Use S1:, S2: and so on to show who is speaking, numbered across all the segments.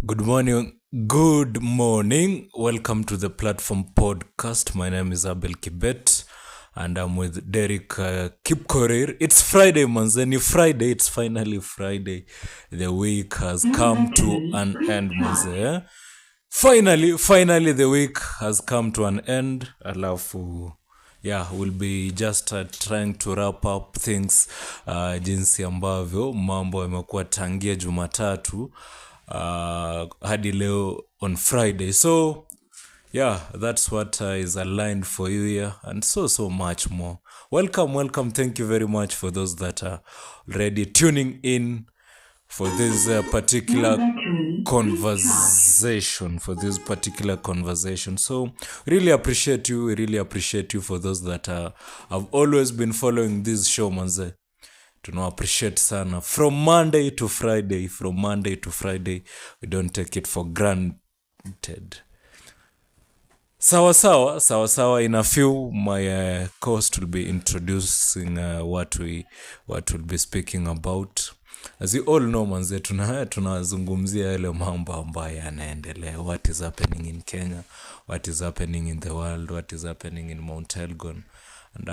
S1: Good morning. Good morning. Welcome to the Platform Podcast. My name is Abel Kibet and I'm with Derek Kipkorir. It's Friday, Manzeni. Friday. It's finally Friday. The week has come to an end, Manze. Finally, the week has come to an end. Alafu, we'll be just trying to wrap up things jinsi ambavyo mambo yamekuwa tangia Jumatatu hadi leo on Friday. So that's what is aligned for you here and so much more. Welcome. Thank you very much for those that are already tuning in for this particular conversation. So really appreciate you for those that have always been following this show, manze. To appreciate sana from Monday to Friday. We don't take it for granted. Sawa. In a few, my co-host will be introducing what we'll be speaking about. As you all know, manze, tunazungumzia yale mambo ambayo yanaendelea. What is happening in Kenya? What is happening in the world? What is happening in Mt.Elgon? And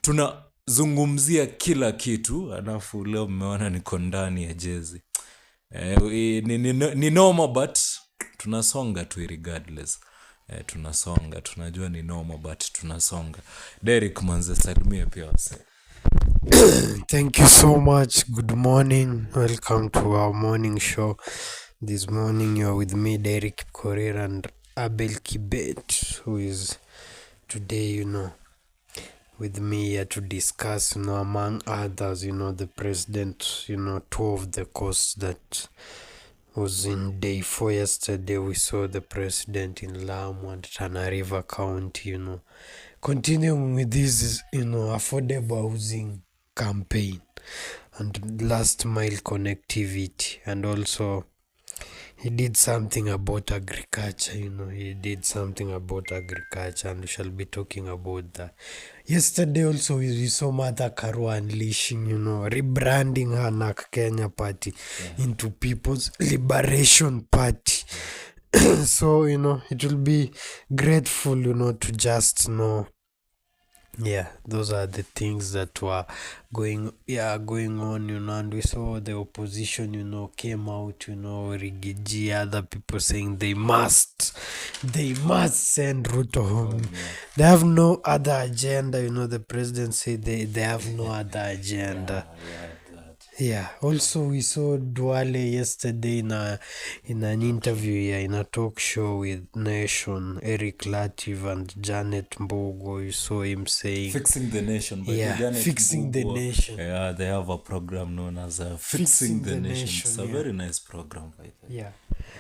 S1: tunazungumzia kila kitu. Alafu leo mmeona niko ndani ya jezi. Ni normal but tunasonga tu regardless. Tunajua ni normal but tunasonga. Derek, manze, salimia pia wase.
S2: Thank you so much. Good morning. Welcome to our morning show. This morning you're with me, Derek Korir, and Abel Kibet, who is today, with me here to discuss, among others, the president, two of the coasts that was in day 4 yesterday. We saw the president in Lamu and Tana River County, continuing with this, affordable housing campaign and last mile connectivity. And also he did something about agriculture, and we shall be talking about that. Yesterday also we saw Mother Karua unleashing, rebranding her NAK Kenya party into People's Liberation Party. So, it will be grateful, to just know. Those are the things that were going on, and we saw the opposition, came out, Rigiji, other people saying they must send Ruto home. They have no other agenda, the president said they have no other agenda. Also we saw Duale yesterday in an interview in a talk show with Nation, Eric Latif and Janet Mbogo. You saw him saying
S1: Fixing the Nation.
S2: Fixing the Nation.
S1: Yeah, they have a program known as Fixing the Nation. It's a very nice program, by the way.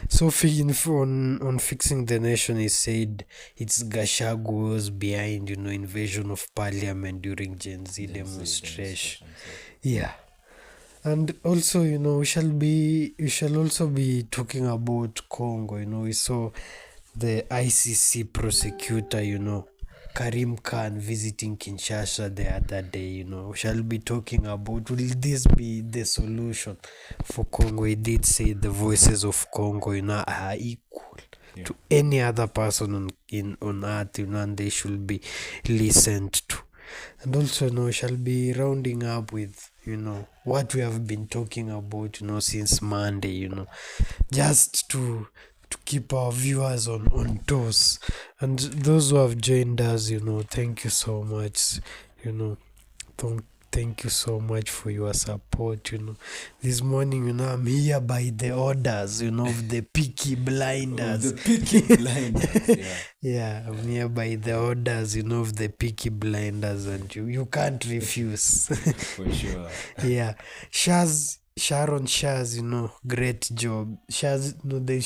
S2: So on Fixing the Nation, he said it's Gachagua was behind, invasion of parliament during Gen Z demonstration. And also, we shall also be talking about Congo. We saw the ICC prosecutor, Karim Khan visiting Kinshasa the other day. We shall be talking about, will this be the solution for Congo? He did say the voices of Congo, are equal to any other person on earth, and they should be listened to. And also, we shall be rounding up with, what we have been talking about, since Monday, just to keep our viewers on toes. And those who have joined us, thank you so much, thank you so much for your support. This morning, I'm here by the orders, of the Peaky Blinders. I'm here by the orders, of the Peaky Blinders, and you can't refuse.
S1: For sure.
S2: Sharon Shaz, great job. There's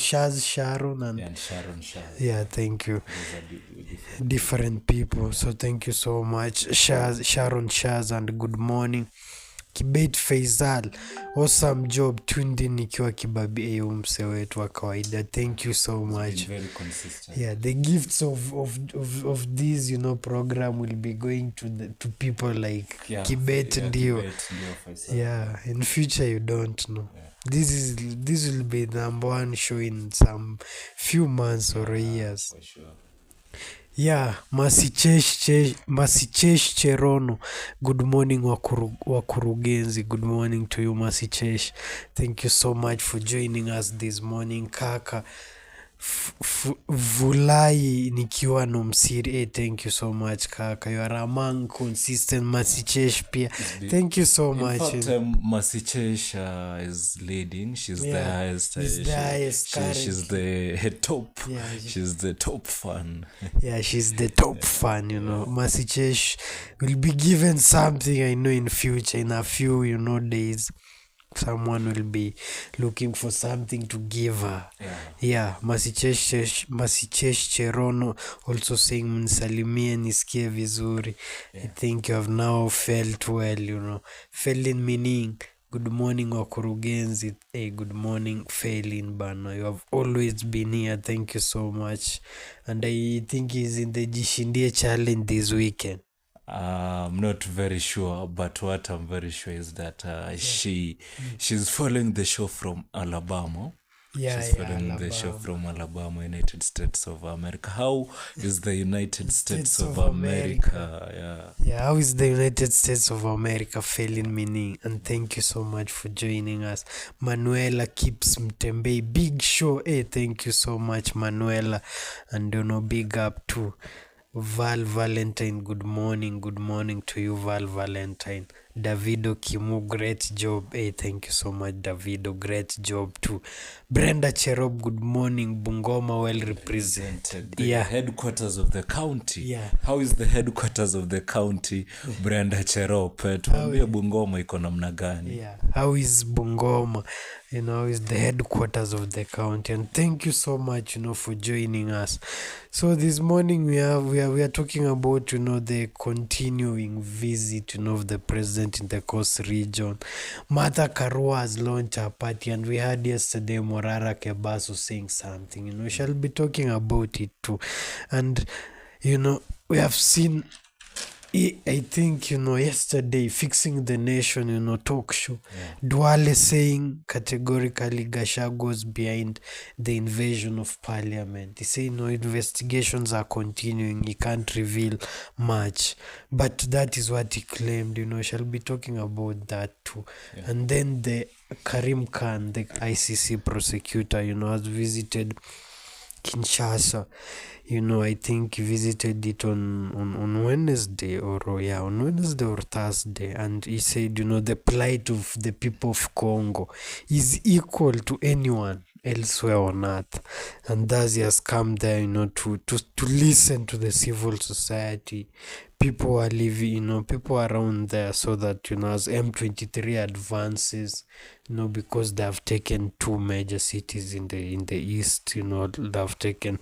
S2: Shaz Sharon and
S1: Sharon Shaz.
S2: Thank you. Different people. So thank you so much, Sharon Shaz, and good morning. Kibet Faisal, awesome job. Tuned in nikiwa Kibabi mse wetu wa kawaida. Thank you so much.
S1: Very consistent.
S2: The gifts of this, program will be going to people like Kibet ndio. In future you don't know. This will be number one show in some few months or years.
S1: For sure.
S2: Yeah, Masichesh Cherono. Good morning, Wakurugenzi. Good morning to you, Masichesh. Thank you so much for joining us this morning, Kaka. Vulai nikiwa Nomsiri. Thank you so much, Kaka. You are among consistent Masichesh pia. Thank you so much.
S1: In fact, Masichesh is leading. She's the highest.
S2: She's the highest
S1: she's the head top.
S2: Yeah,
S1: she's the top fan.
S2: Yeah, she's the top fan, Masichesh will be given something, I know, in future, in a few, days. Someone will be looking for something to give her. Yeah, Masichesh Cherono also saying mnisalimie nisikie vizuri. I think you have now felt well, Felin meaning good morning Wakurugenzi. Hey, good morning Felin bana. You have always been here. Thank you so much. And I think he's in the Jishindie challenge this weekend.
S1: I'm not very sure, but what I'm very sure is that she's following the show from Alabama. She's following the show from Alabama, United States of America. How is the United States of America?
S2: Yeah, how is the United States of America failing meaning? And thank you so much for joining us. Manuela keeps Mtembei. Big show. Hey, thank you so much, Manuela. And big up to Val Valentine. Good morning to you, Val Valentine. Davido Kimu, great job. Hey, thank you so much, Davido. Great job too. Brenda Cherob, good morning. Bungoma, well represented.
S1: The headquarters of the county.
S2: Yeah.
S1: How is the headquarters of the county? Brenda Cherob. Tuambie Bungoma iko namna gani?
S2: Yeah. How is Bungoma? Is the headquarters of the county. And thank you so much, for joining us. So this morning we are talking about, the continuing visit, of the president in the Coast region. Martha Karua has launched her party, and we heard yesterday Morara Kebaso saying something. We shall be talking about it too. And, we have seen, I think, yesterday, Fixing the Nation, talk show. Duale'S saying categorically Gachagua behind the invasion of parliament. He said, investigations are continuing. He can't reveal much. But that is what he claimed, Shall be talking about that too. Yeah. And then the Karim Khan, the ICC prosecutor, has visited Kinshasa. I think he visited it on Wednesday on Wednesday or Thursday, and he said, the plight of the people of Congo is equal to anyone elsewhere on earth, and thus he has come there, to listen to the civil society. People are living, people around there, so that, as M23 advances, because they have taken two major cities in the east, they have taken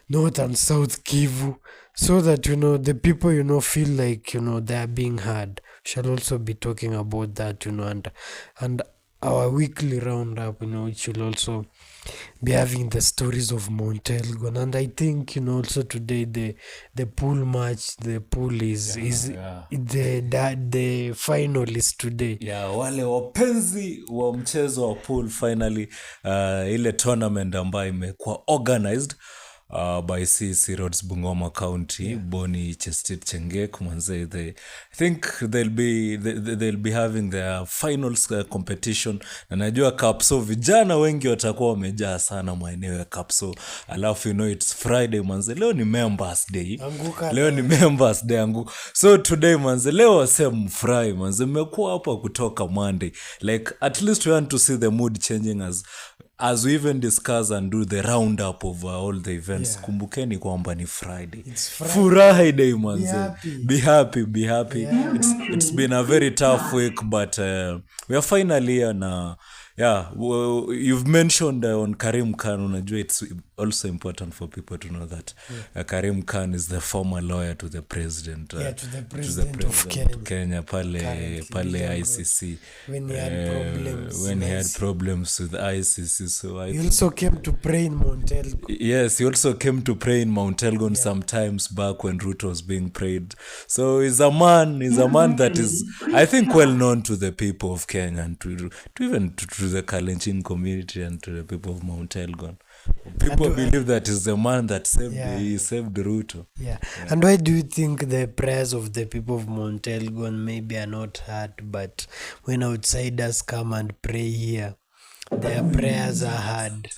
S2: North and South Kivu, so that, the people, feel like, they are being heard. Shall also be talking about that, and our weekly roundup, which will also be having the stories of Mt.Elgon. And I think, also today the pool match, the pool is the final is today.
S1: Yeah, wale wapenzi wa mchezo wa pool finally, ile tournament ambayo imekuwa organized by CC Roads Bungoma County, Boni Chestit Chengek manze. I think they'll be having their finals competition, na najua Kapso vijana wengi watakuwa wamejaa sana maeneo ya Kapso. Alafu it's Friday manze, leo ni members day. So today manze, leo wasem fry manze, mmekuwa hapa kutoka Monday. Like at least we want to see the mood changing as we even discuss and do the roundup of all the events. Kumbukeni kwamba ni Friday. Friday manze. Be happy. It's been a very tough week, but we are finally here now. Yeah, you've mentioned on Karim Khan, unajua also important for people to know that Karim Khan is the former lawyer to the president.
S2: To the president of Kenya.
S1: Pale ICC.
S2: When he had problems.
S1: When he had problems with ICC. So
S2: he also came to pray in Mt.Elgon.
S1: Yes, he also came to pray in Mt.Elgon sometimes back when Ruto was being prayed. So he's a man that is, I think, well known to the people of Kenya and to the Kalenjin community and to the people of Mt.Elgon. People believe that he's the man that saved Ruto.
S2: Yeah. And why do you think the prayers of the people of Mt.Elgon maybe are not heard, but when outsiders come and pray here, their prayers are heard?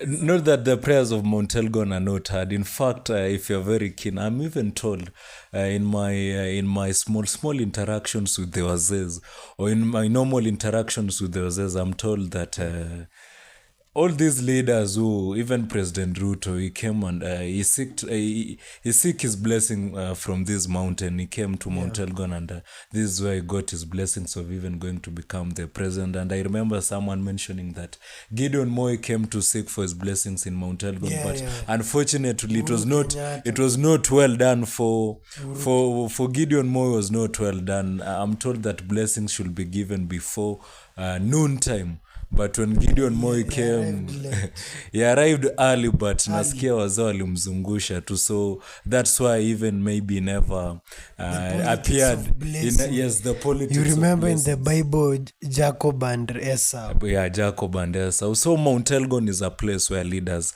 S1: Not that the prayers of Mt.Elgon are not heard. In fact, if you're very keen, I'm even told in my small interactions with the Wazes, or in my normal interactions with the Wazes, I'm told that all these leaders who, even President Ruto, he came and he seek his blessing from this mountain. He came to Mt.Elgon and this is where he got his blessings of even going to become the president. And I remember someone mentioning that Gideon Moi came to seek for his blessings in Mt.Elgon, but unfortunately it was not well done for Gideon Moi. Was not well done. I'm told that blessings should be given before noontime. But when Gideon Moi came, he arrived early, but nasikia wazao walimzungusha too. So that's why even maybe never appeared. The politics.
S2: You remember in the Bible, Jacob and Esau.
S1: Yeah, Jacob and Esau. So Mt.Elgon is a place where leaders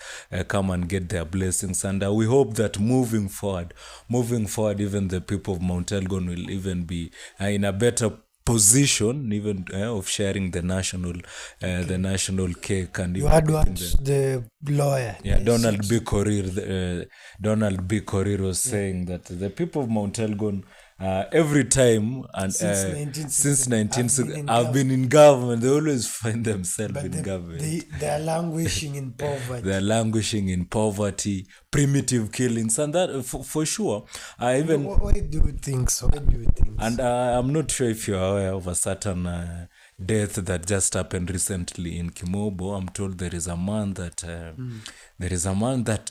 S1: come and get their blessings. And we hope that moving forward, even the people of Mt.Elgon will even be in a better position even of sharing the national cake. And
S2: you had the lawyer
S1: Donald B. Korir was saying that the people of Mt.Elgon every time and since 1960 I've been in government, they always find themselves in government.
S2: They are languishing in poverty.
S1: They are languishing in poverty, primitive killings, and that for sure.
S2: Why do you think so?
S1: And I'm not sure if you're aware of a certain death that just happened recently in Kimobo. I'm told there is a man that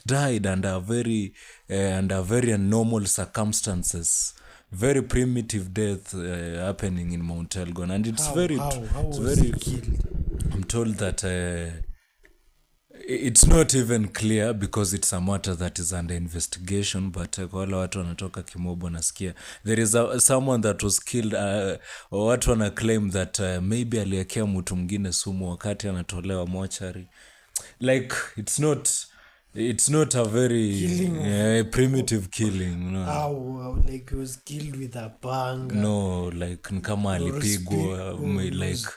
S1: died under very abnormal circumstances. Very primitive death happening in Mt.Elgon, and it's very
S2: killed?
S1: I'm told that it's not even clear because it's a matter that is under investigation, but kwa wale watu wanatoka Kimobo nasikia there is someone that was killed, watu wana claim that maybe aliekea mtu mwingine sumu wakati anatolewa mochari. Like it's not a very primitive killing, no.
S2: How like he was killed with a panga?
S1: No, like kama alipigwa, like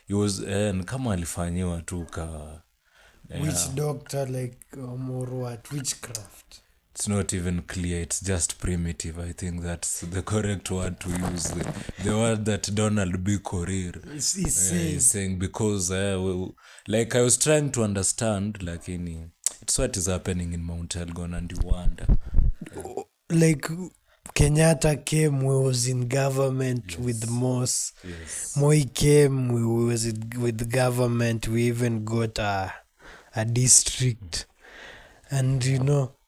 S1: he was kama alifanyiwa tu ka
S2: which doctor, like or what, witchcraft?
S1: It's not even clear. It's just primitive. I think that's the correct word to use. The word that Donald B. Korir is saying, because like I was trying to understand, like it's what is happening in Mt.Elgon, and you wonder.
S2: Like Kenyatta came, we was in government with Moss. Moi came, we was with government. We even got a district, and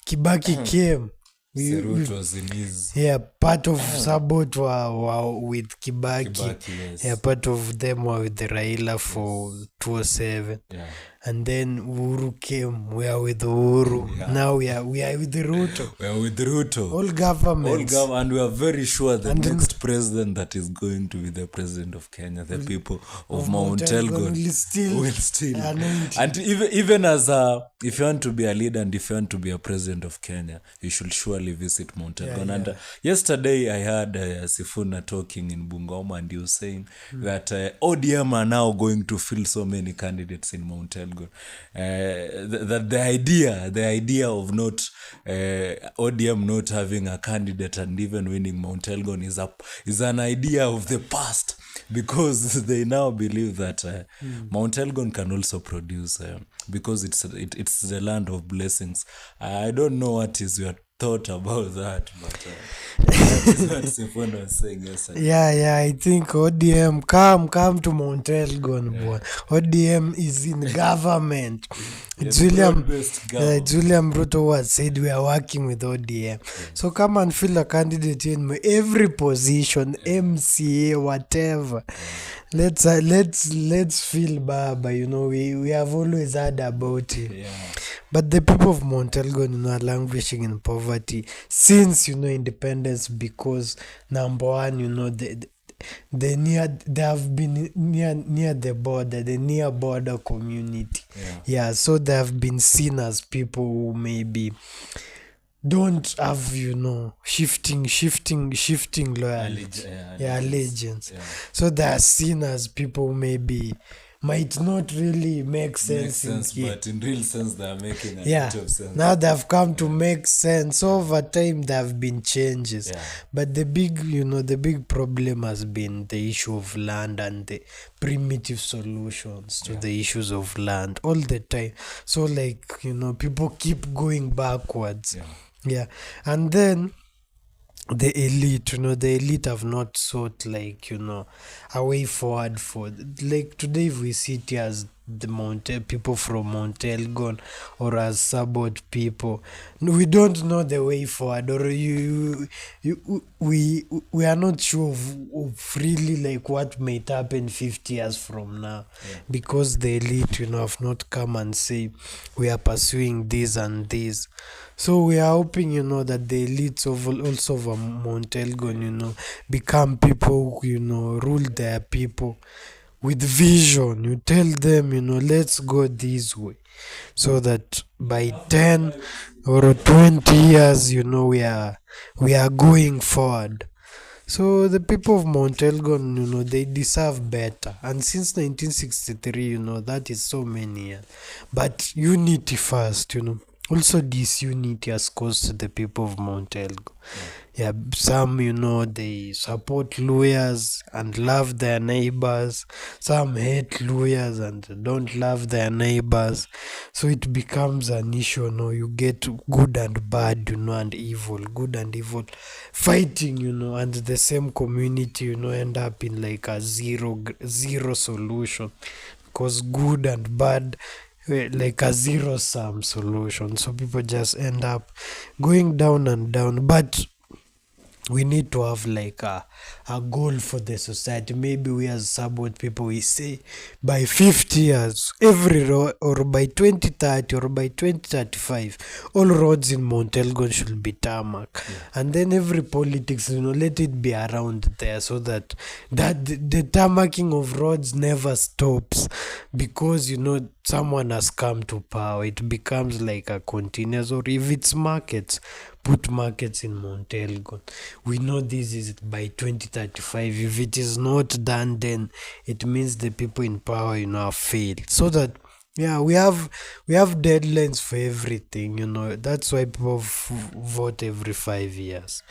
S2: Kibaki came.
S1: Ruto was in his...
S2: part of Sabot were with Kibaki. Part of them were with Raila for 2007. And then Uhuru came. We are with Uhuru. Now we are with Ruto.
S1: We are with Ruto.
S2: All governments.
S1: And we are very sure the next president that is going to be the president of Kenya, the people of Mt.Elgon will still
S2: anoint.
S1: And even as if you want to be a leader and if you want to be a president of Kenya, you should surely visit Mt.Elgon. And yesterday I heard Sifuna talking in Bungoma, and he was saying that ODM are now going to fill so many candidates in Mt.Elgon. That the idea of not ODM not having a candidate and even winning Mt.Elgon is an idea of the past, because they now believe that Mt.Elgon can also produce because it's the land of blessings. I don't know what is your thought about that, but that is what Symphony was saying yesterday.
S2: Yeah, I think ODM, come to Mt.Elgon, boy. ODM is in government. It's William,
S1: Broad-based
S2: it's
S1: government.
S2: William Ruto who has said we are working with ODM. So come and fill a candidate in every position, MCA, whatever. Let's feel Baba. We have always heard about it.
S1: Yeah.
S2: But the people of Mt.Elgon, are languishing in poverty since independence, because number one, they have been near the border, the near border community. Yeah, so they have been seen as people who maybe don't have shifting loyalty, allegiance. So they are seen as people who maybe might not really make sense,
S1: But in real sense, they are making a
S2: yeah,
S1: bit of sense.
S2: now they've come to make sense. Over time there have been changes, but the big problem has been the issue of land and the primitive solutions to the issues of land all the time. So people keep going backwards. And then the elite have not sought a way forward for today. If we see it as the people from Mt.Elgon or as Sabot people, we don't know the way forward, or we are not sure of really what might happen 50 years from now, because the elite have not come and say we are pursuing this and this. So we are hoping that the elites also of Mt.Elgon become people who rule their people with vision. You tell them let's go this way, so that by 10 or 20 years we are going forward. So the people of Mt.Elgon, they deserve better. And since 1963, that is so many years. But unity first, Also, disunity has caused the people of Mt.Elgon. Yeah, some, they support lawyers and love their neighbors. Some hate lawyers and don't love their neighbors. So it becomes an issue. You get good and bad, and evil. Good and evil fighting, and the same community, end up in a zero solution, because good and bad, like a zero-sum solution. So people just end up going down and down. But we need to have a goal for the society. Maybe we as Sabot people, we say by 50 years, every road, or by 2030 or by 2035, all roads in Mt.Elgon should be tarmac. And then every politics, let it be around there, so that the tarmacking of roads never stops, because someone has come to power. It becomes like a continuous, or if it's markets, put markets in Mt.Elgon. We know this is by 2035. If it is not done, then it means the people in power, have failed. So that we have deadlines for everything. That's why people vote every 5 years.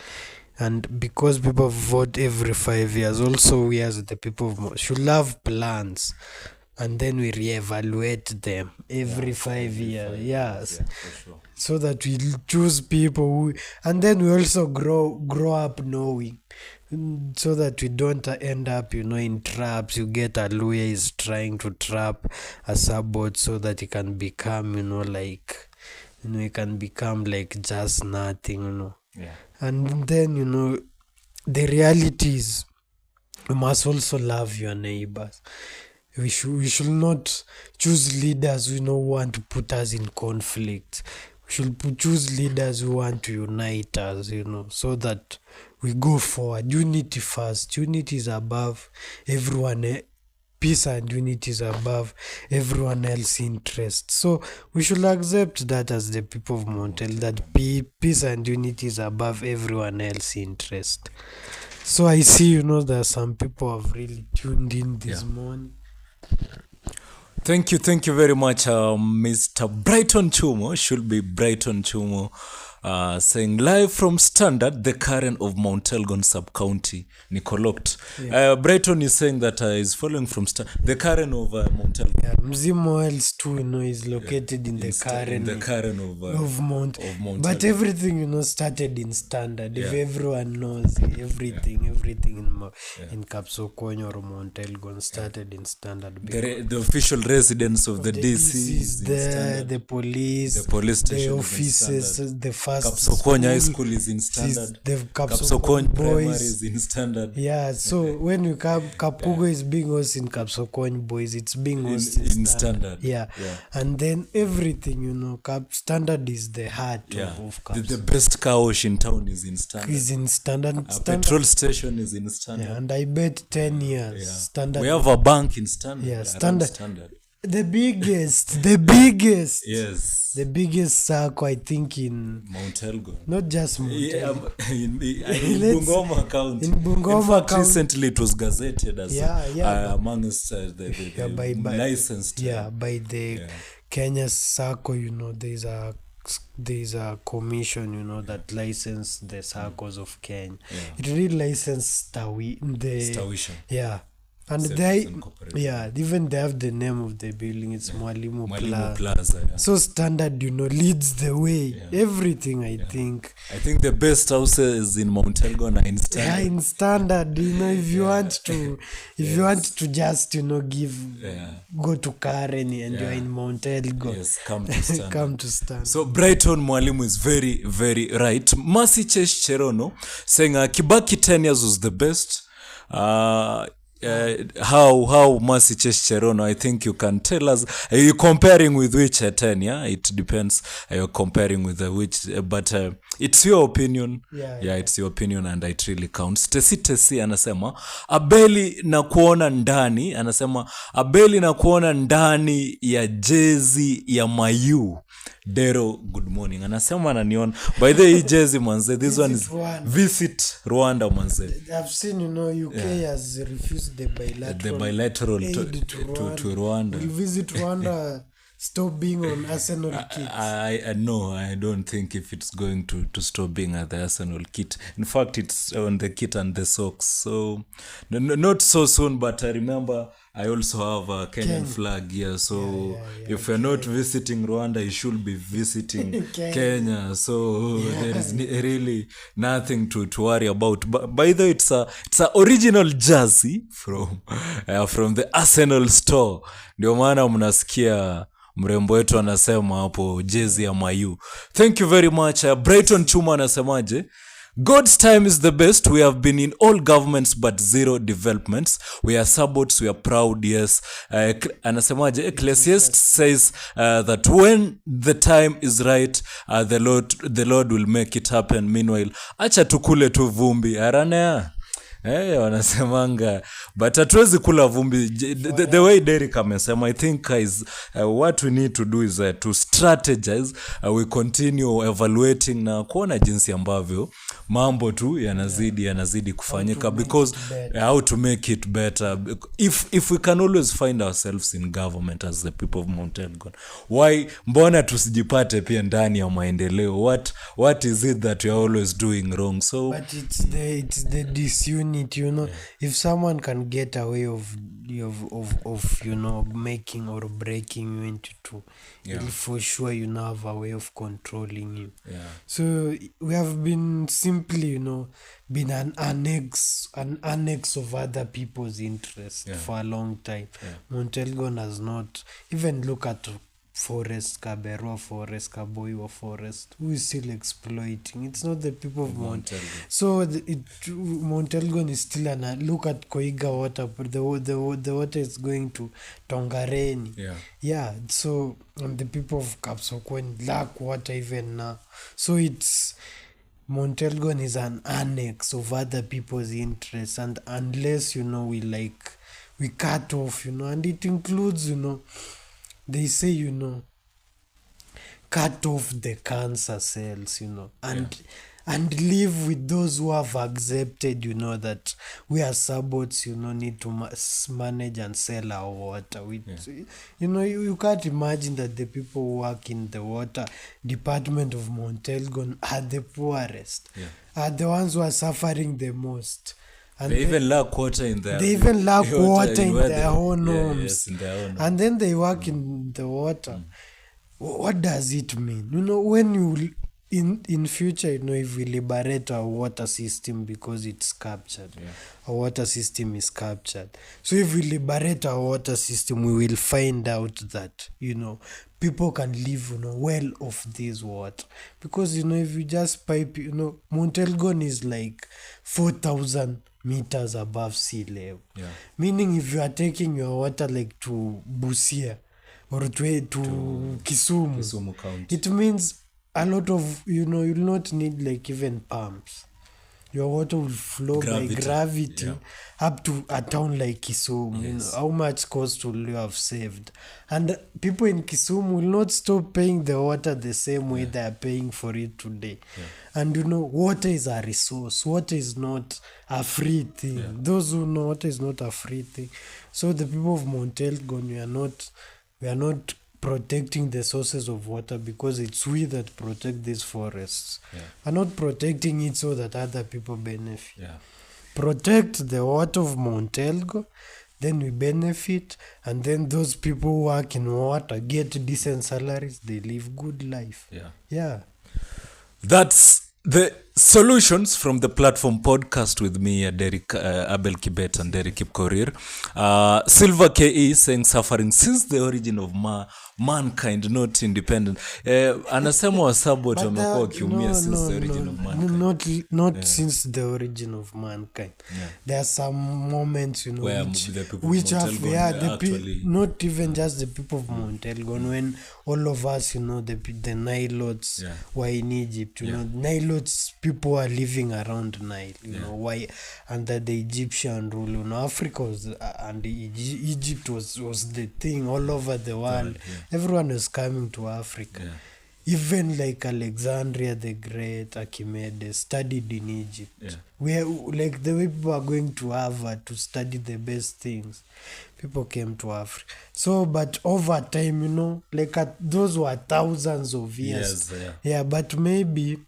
S2: And because people vote every 5 years, also we as the people should have plans. And then we reevaluate them every 5 years. Yes.
S1: For sure.
S2: So that we choose people and then we also grow up knowing, so that we don't end up in traps. You get a lawyer is trying to trap a Sabot so that he can become he can become just nothing. And then the reality is, you must also love your neighbors. We should not choose leaders who want to put us in conflict. We should choose leaders who want to unite us, so that we go forward. Unity first. Unity is above everyone. Peace and unity is above everyone else's interest. So we should accept that as the people of Mt.Elgon, that peace and unity is above everyone else's interest. So I see, there are some people who have really tuned in this morning.
S1: Thank you very much, Mr. Brighton Chumo. Should be Brighton Chumo. saying live from Standard, the Karen of Mt.Elgon sub-county, Nicolockt. Brighton is saying that is following from the Karen of Mt.Elgon.
S2: Yeah, Mzimo Wells too, is located in the
S1: Karen
S2: of Mount. But everything, started in Standard. If everyone knows everything in Kapsokony or Mt.Elgon started in Standard.
S1: The official residence of the DC is
S2: there, the police
S1: station,
S2: the offices, the first
S1: Kapsokony High School is in Standard.
S2: The
S1: Kapsokony Primary is in Standard.
S2: Yeah, so when you come, Kapkugo is being hosted in Kapsokony Boys, it's being hosted in Standard. Yeah. And then everything, Standard is the heart of Kapsokony.
S1: The best car wash in town is in Standard.
S2: Is in Standard.
S1: Petrol station is in Standard.
S2: Yeah, and I bet 10 years. Standard.
S1: We have a bank in Standard.
S2: Yeah, Standard. The biggest.
S1: Yes.
S2: The biggest circle, I think, in
S1: Mt.Elgon.
S2: Not just Mt.Elgon.
S1: In Bungoma County. In fact, recently it was gazetted as amongst the licensed.
S2: By the Kenya circle, there's a commission, that license the circles of Kenya. It really licensed
S1: Stawisha.
S2: Yeah. And even they have the name of the building. It's Mwalimu
S1: Plaza. Yeah.
S2: So Standard, leads the way. Everything, I think.
S1: I think the best houses in Mt.Elgon are in Standard.
S2: Yeah, in Standard. If you want to just, go to Karen and you're in Mt.Elgon.
S1: Yes, come to Standard.
S2: Come to Standard.
S1: So Brighton Mwalimu is very, very right. Mercy Chesh Cherono saying Kibaki 10 years was the best. How Mercy Cherono, I think you can tell us. Are you comparing with which 10? Yeah, it depends. You're comparing with which, but it's your opinion. Yeah, it's your opinion and it really counts. Tesi anasema Abeli na kuona ndani, anasema Abeli na kuona ndani ya jezi ya Mayu. Dero, good morning. Anasema ananiona. By the way, jezi manze, this one is Visit Rwanda manze.
S2: I've seen, UK has refused the bilateral aid
S1: to Rwanda.
S2: Will Visit Rwanda stop being on Arsenal kit?
S1: No, I don't think if it's going to stop being at the Arsenal kit. In fact, it's on the kit and the socks. So, not so soon, but I remember I also have a Kenyan flag here. So, if you're not visiting Rwanda, you should be visiting Kenya. So, there is really nothing to worry about. But by the way, it's a original jersey from the Arsenal store. Ndio maana mnasikia mrembo wetu anasema hapo jezi ya Mayu. Thank you very much. Brighton Chuma anasemaje? God's time is the best. We have been in all governments but zero developments. We are sabots. We are proud. Yes. Anasemaje? Ecclesiastes says that when the time is right, the Lord will make it happen. Meanwhile, acha tukule tu vumbi. Aranea. Wanasemanga but hatuwezi kula vumbi. The way Derek amesema, I think is what we need to do is to strategize. We continue evaluating na kuona jinsi ambavyo mambo tu yanazidi kufanyika, because how to make it better. If we can always find ourselves in government as the people of Mt.Elgon, why mbona tusijipate pia ndani ya maendeleo? What is it that we are always doing wrong? So
S2: but it's the disunity, if someone can get away of making or breaking you into two, it'll for sure have a way of controlling you. So we have been simply been an annex of other people's interests for a long time. Mt.Elgon has not even look at forest, Kaberwa forest, Kaboiwa forest, who is still exploiting. It's not the people of Mt.Elgon. So Mt.Elgon is still look at Koiga water, but the water is going to Tongareni. So and the people of Kapsokweni lack water even now. So it's Mt.Elgon is an annex of other people's interests, and unless we cut off, and it includes they say cut off the cancer cells, and and live with those who have accepted, that we as suburbs, need to manage and sell our water. You can't imagine that the people who work in the water department of Mt.Elgon are the poorest, are the ones who are suffering the most. And
S1: they even lack water in their
S2: own homes.
S1: Yes, in their own
S2: and then they work in the water. What does it mean? When you in future, if we liberate our water system, because it's captured, our water system is captured. So if we liberate our water system, we will find out that people can live well off this water, because if you just pipe, Mt.Elgon is like 4,000 meters above sea level, meaning if you are taking your water like to Busia or to Kisumu
S1: County,
S2: it means a lot of you'll not need like even pumps. Your water will flow by gravity up to a town like Kisumu. How much cost will you have saved? And people in Kisumu will not stop paying the water the same way they are paying for it today. And water is a resource. Water is not a free thing. Those who know, water is not a free thing. So the people of Mt.Elgon, we are not protecting the sources of water, because it's we that protect these forests. We're not protecting it so that other people benefit. Protect the water of Mt.Elgon, then we benefit, and then those people who work in water get decent salaries, they live good life.
S1: That's the solutions from the platform podcast with me, Derek Abel Kibet and Derek Kipkorir. Silver KE saying suffering since the origin of mankind, not independent. Anasema wasabot wamekuwa wakiumia since the origin of mankind.
S2: Not since the origin of mankind. There are some moments,
S1: where
S2: which have
S1: actually,
S2: not even just the people of Mt.Elgon, when all of us, the Nilotes were in Egypt. Nilotes people are living around Nile. Why under the Egyptian rule? Africa was and Egypt was the thing all over the world. Everyone was coming to Africa. Even like Alexandria the Great, Archimedes studied in Egypt. Where like the way people are going to Harvard to study the best things, people came to Africa. So, but over time, those were thousands of years. But maybe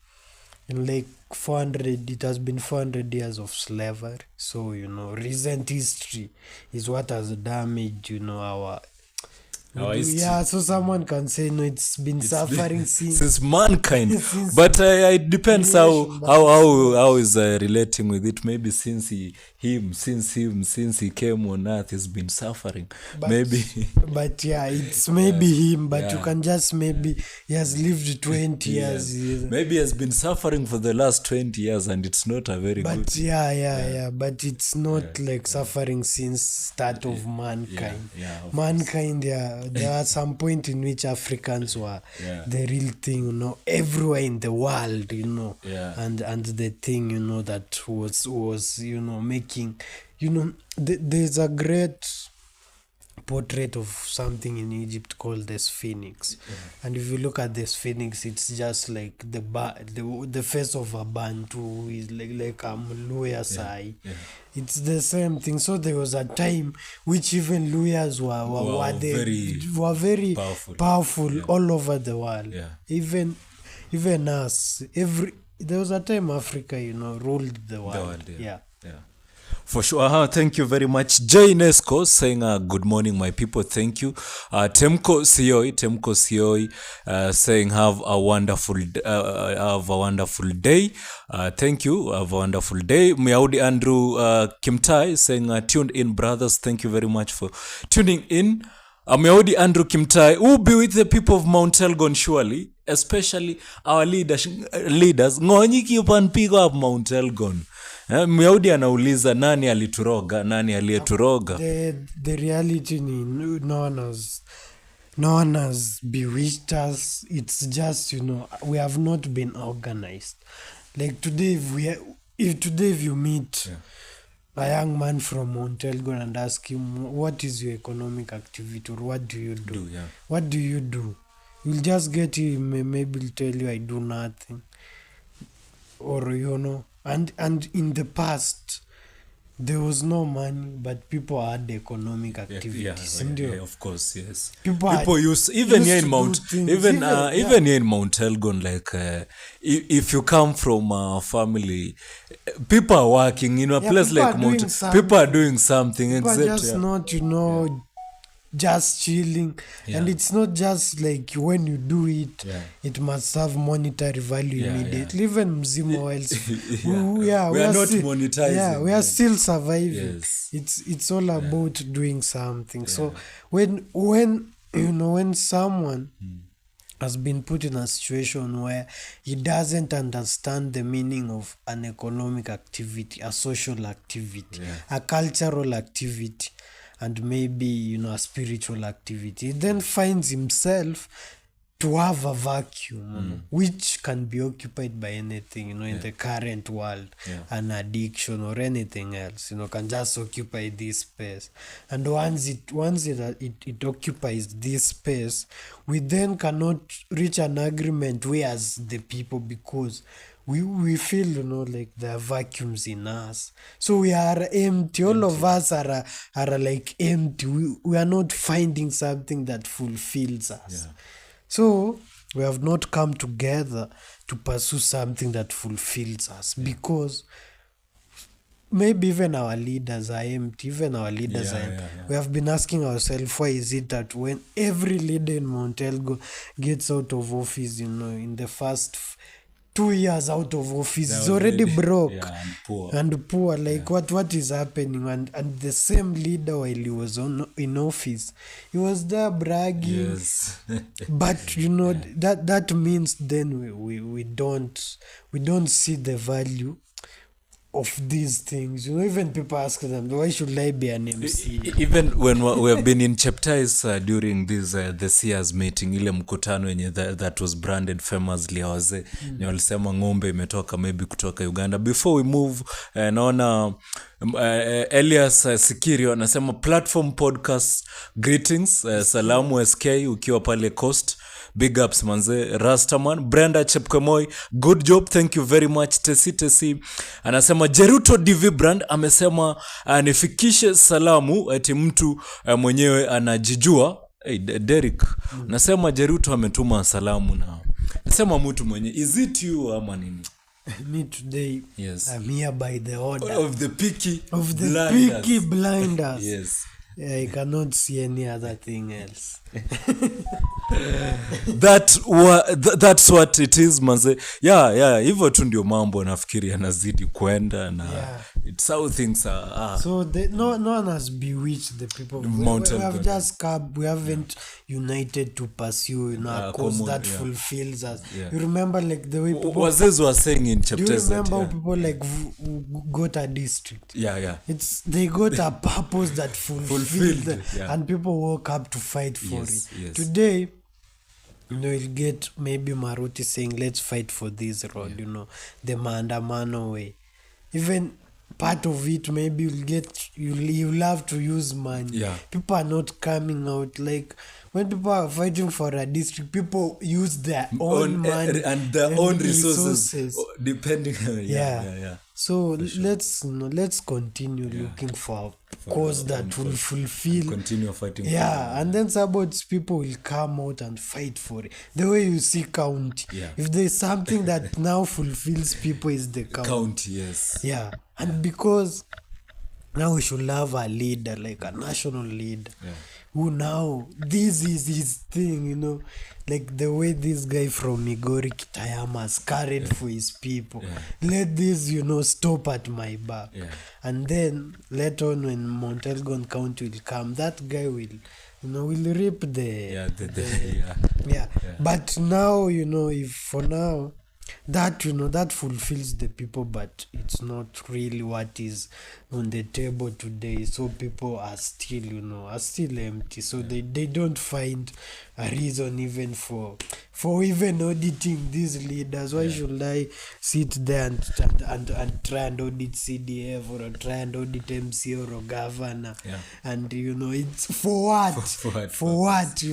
S2: in like 400, it has been 400 years of slavery. So, recent history is what has damaged, our history. So someone can say it's been suffering
S1: since mankind. But it depends how is relating with it. Maybe since he came on earth, he's been suffering. But
S2: it's maybe him. But you can just maybe he has lived 20 years.
S1: Maybe he has been suffering for the last 20 years, and it's not a very good.
S2: But it's not like suffering since start of mankind. Mankind, there are some point in which Africans were the real thing, everywhere in the world, and the thing, that was making, there's a great portrait of something in Egypt called the Sphinx. And if you look at the Sphinx, it's just like the face of a Bantu is like a Mluya Sai. It's the same thing. So there was a time which even Luyas were very powerful all over the world. Even us. There was a time Africa, ruled the world.
S1: For sure. Thank you very much. Jay Nesco saying good morning, my people. Thank you. Temko Sioi saying have a wonderful day. Thank you. Have a wonderful day. Miaudi Andrew Kimtai saying tuned in, brothers. Thank you very much for tuning in. Miaudi Andrew Kimtai will be with the people of Mt.Elgon surely, especially our leaders. Ngonyi kipan pick up Mt.Elgon. Miaudi anauliza nani aliyeturoga.
S2: The reality no one has bewitched us. It's just, we have not been organized. Like today, if you meet a young man from Mt.Elgon and ask him, what is your economic activity, or what do you do? What do you do? You'll just get him, maybe he'll tell you, I do nothing. or and in the past there was no money, but people had economic activities.
S1: Of course, yes.
S2: People
S1: use even
S2: used
S1: here in
S2: to
S1: Mount,
S2: do things,
S1: even here in Mt.Elgon, like if you come from a family, people are working in a place
S2: people
S1: like
S2: are doing
S1: Mount. People are doing something.
S2: people are
S1: Exactly.
S2: just not just chilling. And it's not just like when you do it, it must have monetary value immediately. Even mzima oils, we are
S1: not
S2: still,
S1: monetizing.
S2: we are still surviving.
S1: Yes.
S2: It's all about doing something. So when when someone has been put in a situation where he doesn't understand the meaning of an economic activity, a social activity, a cultural activity, and maybe a spiritual activity, he then finds himself to have a vacuum which can be occupied by anything in the current world. An addiction or anything else can just occupy this space. And once it occupies this space, we then cannot reach an agreement we as the people, because we feel like there are vacuums in us, so we are empty. All of us are like empty. We are not finding something that fulfills us. So we have not come together to pursue something that fulfills us, because maybe even our leaders are empty. Even our leaders are empty. We have been asking ourselves, why is it that when every leader in Mt.Elgon gets out of office, in the first 2 years out of office, is already broke and poor. Like what is happening? And the same leader, while he was in office, he was there bragging. But that means then we don't see the value of these things. Even people ask them, why should I be an MC?
S1: Even when we have been in chapters during this the Sears meeting, ile mkutano yenye that was branded famously, wazee walisema ng'ombe imetoka maybe kutoka Uganda. Before we move, naona Elias Sikirio anasema platform podcast greetings, salamu SK ukiwa pale Coast. Big ups manze. Rastaman Brenda Chepkemoi, good job, thank you very much. Tesi anasema Jeruto DV Brand amesema nifikishe salamu eti mtu mwenyewe anajijua. Hey, Derek nasema Jeruto ametuma salamu, na nasema mtu mwenye, is it you ama nini?
S2: Me today, I'm here by the order
S1: of the Peaky
S2: Blinders.
S1: Yes.
S2: I cannot see any other thing else.
S1: That's what it is manze. Hivyo tu ndio mambo nafikiri yanazidi kwenda na it's how things are.
S2: So no one has bewitched the people of
S1: Mt.Elgon.
S2: We have just come, we haven't united to pursue a cause that fulfills us. You remember like the way people
S1: Wazezi were saying in chapters.
S2: Do you remember how people like got a district? They got a purpose that fulfilled them, and people woke up to fight for it. Today, you'll get maybe Maruti saying, let's fight for this road, the maandamano way. Even part of it, maybe you'll have to use money. People are not coming out. Like when people are fighting for a district, people use their own money
S1: and their own resources depending. So
S2: let's continue looking for a cause that will fulfill.
S1: Continue fighting.
S2: And then Sabots people will come out and fight for it. The way you see county. If there's something that now fulfills people, is the county. And because now we should have a leader, like a national leader, who now this is his thing, like the way this guy from Migori Kitayama has carried for his people. Let this stop at my back. And then later on, when Mt.Elgon County will come, that guy will will reap but now if for now that that fulfills the people, but it's not really what is on the table today. So people are still empty. So they don't find a reason even for even auditing these leaders. Why should I sit there and try and audit CDF or try and audit MC or a governor? And it's for what?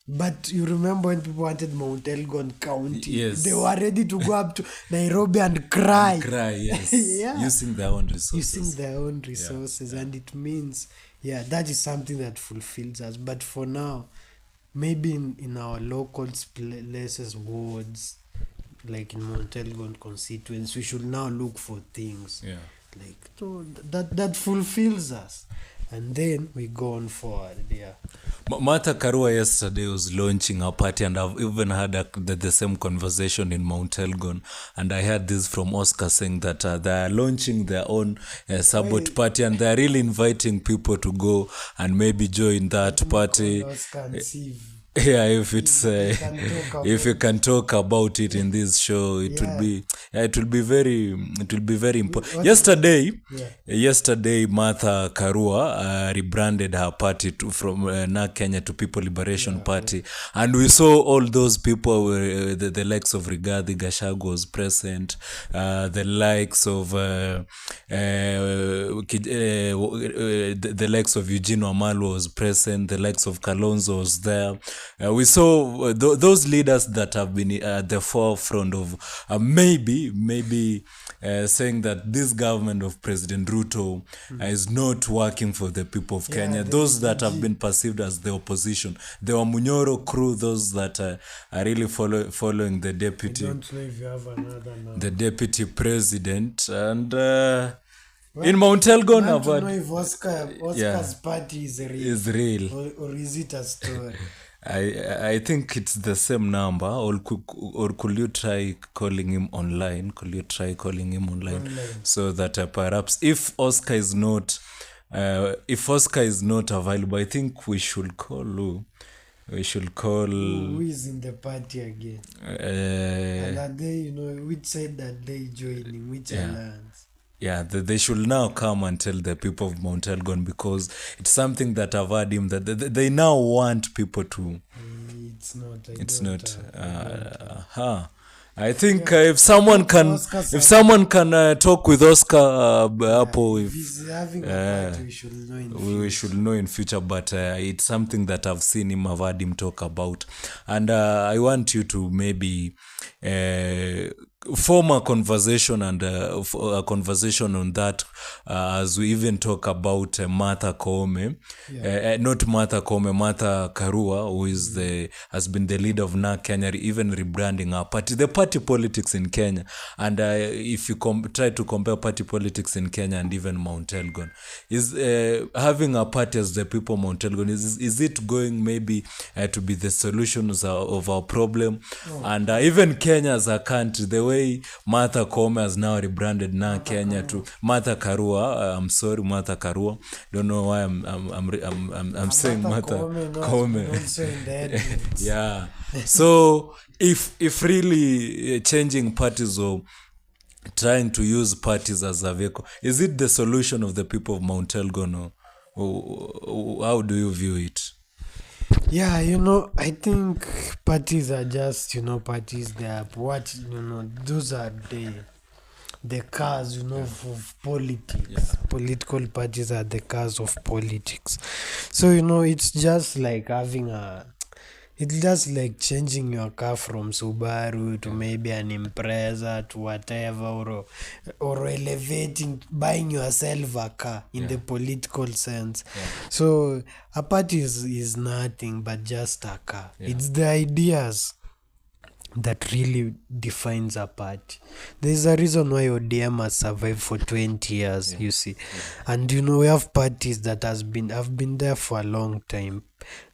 S2: But you remember when people wanted Mt.Elgon County?
S1: Yes.
S2: They were ready to go up to Nairobi and cry.
S1: Cry, yes.
S2: Yeah.
S1: Using their own resources.
S2: Using their own resources. And it means, that is something that fulfills us. But for now, maybe in our local places, wards, like in Mt.Elgon constituents, we should now look for things like that fulfills us, and then we go on forward.
S1: Martha Karua yesterday was launching a party, and I've even had the same conversation in Mt.Elgon, and I heard this from Oscar saying that they are launching their own Sabot party, and they are really inviting people to go and maybe join that party. Yeah, if it's if you can talk about it in this show, it will be very important. Yesterday Martha Karua rebranded her party from NARC Kenya to People Liberation Party, and we saw all those people were the likes of Rigathi Gachagua was present, the likes of the likes of Eugene Wamalwa was present, the likes of Kalonzo was there. We saw those leaders that have been at the forefront of maybe saying that this government of President Ruto is not working for the people of Kenya. Those that have been perceived as the opposition, the Wamunyoro crew, those that are really following the deputy,
S2: I don't know if you have another now.
S1: The deputy president, and in Mt.Elgon,
S2: I don't know if Oscar's party is real, or is it a story?
S1: I think it's the same number, or could you try calling him online? So that perhaps if Oscar is not available, I think we should call who? Who is in
S2: the party again? And are they, which side that they joining, which alliance?
S1: Yeah, they should now come and tell the people of Mt.Elgon, because it's something that I've heard him that they now want people to.
S2: It's not.
S1: I think if someone can talk with Oscar,
S2: if he's having a party, we should know in
S1: future. But it's something that I've seen him, I've heard him talk about, and I want you to maybe form a conversation and a conversation on that as we even talk about Martha Koome, not Martha Koome, Martha Karua, who is has been the leader of NARC Kenya, even rebranding her party, the party politics in Kenya. And if you try to compare party politics in Kenya and even Mt.Elgon, is having a party as the people of Mt.Elgon, is it going maybe to be the solutions of our problem? And even Kenya as a country, the way Martha Koome has now rebranded NARC Kenya to Martha Karua. I'm sorry, Martha Karua. Don't know why I'm saying Martha Koome. Yeah. So if really changing parties or trying to use parties as a vehicle, is it the solution of the people of Mt.Elgon, or how do you view it?
S2: Yeah, I think parties are just, parties. They are what, those are the cars, of politics. Yeah. Political parties are the cars of politics. So, it's just like it's just like changing your car from Subaru to maybe an Impreza to whatever, or elevating, buying yourself a car in the political sense. Yeah. So a party is nothing but just a car. Yeah. It's the ideas that really defines a party. There's a reason why ODM has survived for 20 years, you see. Yeah. And we have parties that have been there for a long time.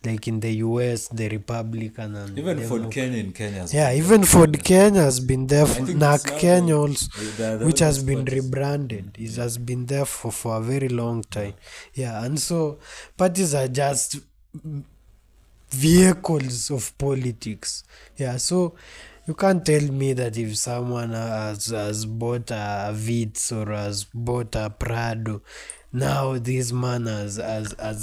S2: Like in the US, the Republican and
S1: even Ford Kenya in Kenya.
S2: Even Ford Kenya has been there for NARC Kenya also, which has been rebranded. It has been there for a very long time. Yeah, and so parties are just vehicles of politics. Yeah, so you can't tell me that if someone has bought a Vitz or has bought a Prado, now this man has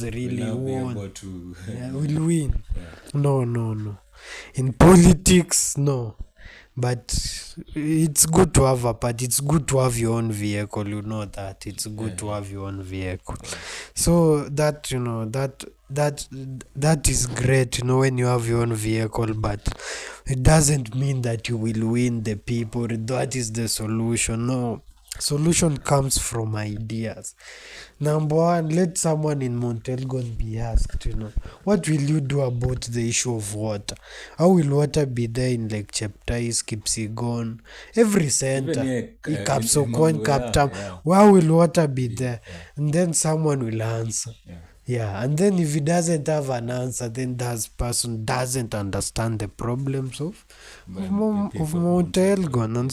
S2: really won. Will win. Yeah. No. In politics, no. But it's good to have a part. It's good to have your own vehicle. You know that it's good to have your own vehicle. So that that is great. When you have your own vehicle, but it doesn't mean that you will win the people. That is the solution. No. Solution comes from ideas. Number one, let someone in Mt.Elgon be asked, what will you do about the issue of water? How will water be there in Lake Cheptais, Kipsigon, every center, Kapsokon, Kaptam? How will water be there? And then someone will answer. Yeah, and then if he doesn't have an answer, then that person doesn't understand the problems of Mt.Elgon, and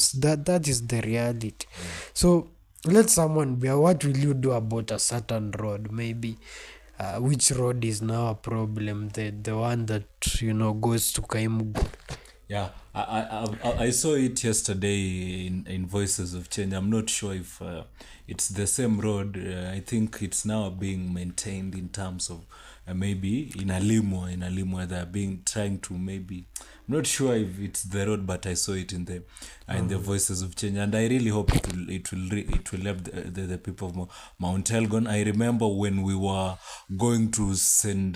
S2: that is the reality. So let someone be. What will you do about a certain road? Maybe which road is now a problem? The one that goes to Kaimugu.
S1: Yeah, I saw it yesterday in Voices of Change. I'm not sure if it's the same road. I think it's now being maintained in terms of maybe in Alimwa they're trying to maybe. I'm not sure if it's the road, but I saw it in the Voices of Change, and I really hope it will help the people of Mt.Elgon. I remember when we were going to St.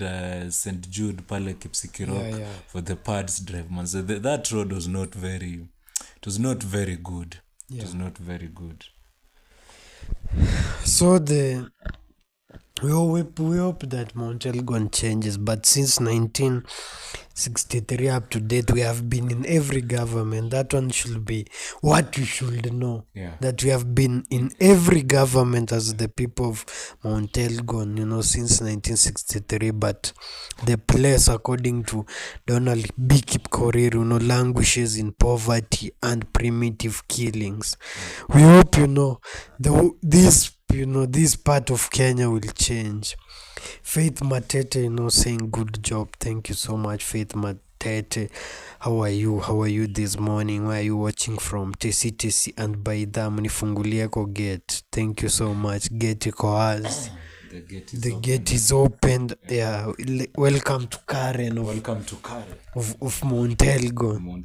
S1: Jude Pale Kipsikirok for the pads drive. Man, so that road was not very. It was not very good. It was not very good.
S2: So we hope that Mt.Elgon changes, but since 1963 up to date, we have been in every government. That one should be what we should know. That we have been in every government as the people of Mt.Elgon, since 1963. But the place, according to Donald B. Kipkorir, languishes in poverty and primitive killings. We hope, this part of Kenya will change. Faith Matete, saying good job. Thank you so much, Faith Matete. How are you this morning? Where are you watching from? Tesi and Baida mnifungulie ko gate. Thank you so much. Gate iko wazi. The gate is opened. Yeah, welcome to Karen.
S1: Welcome to Karen
S2: of Mt.Elgon.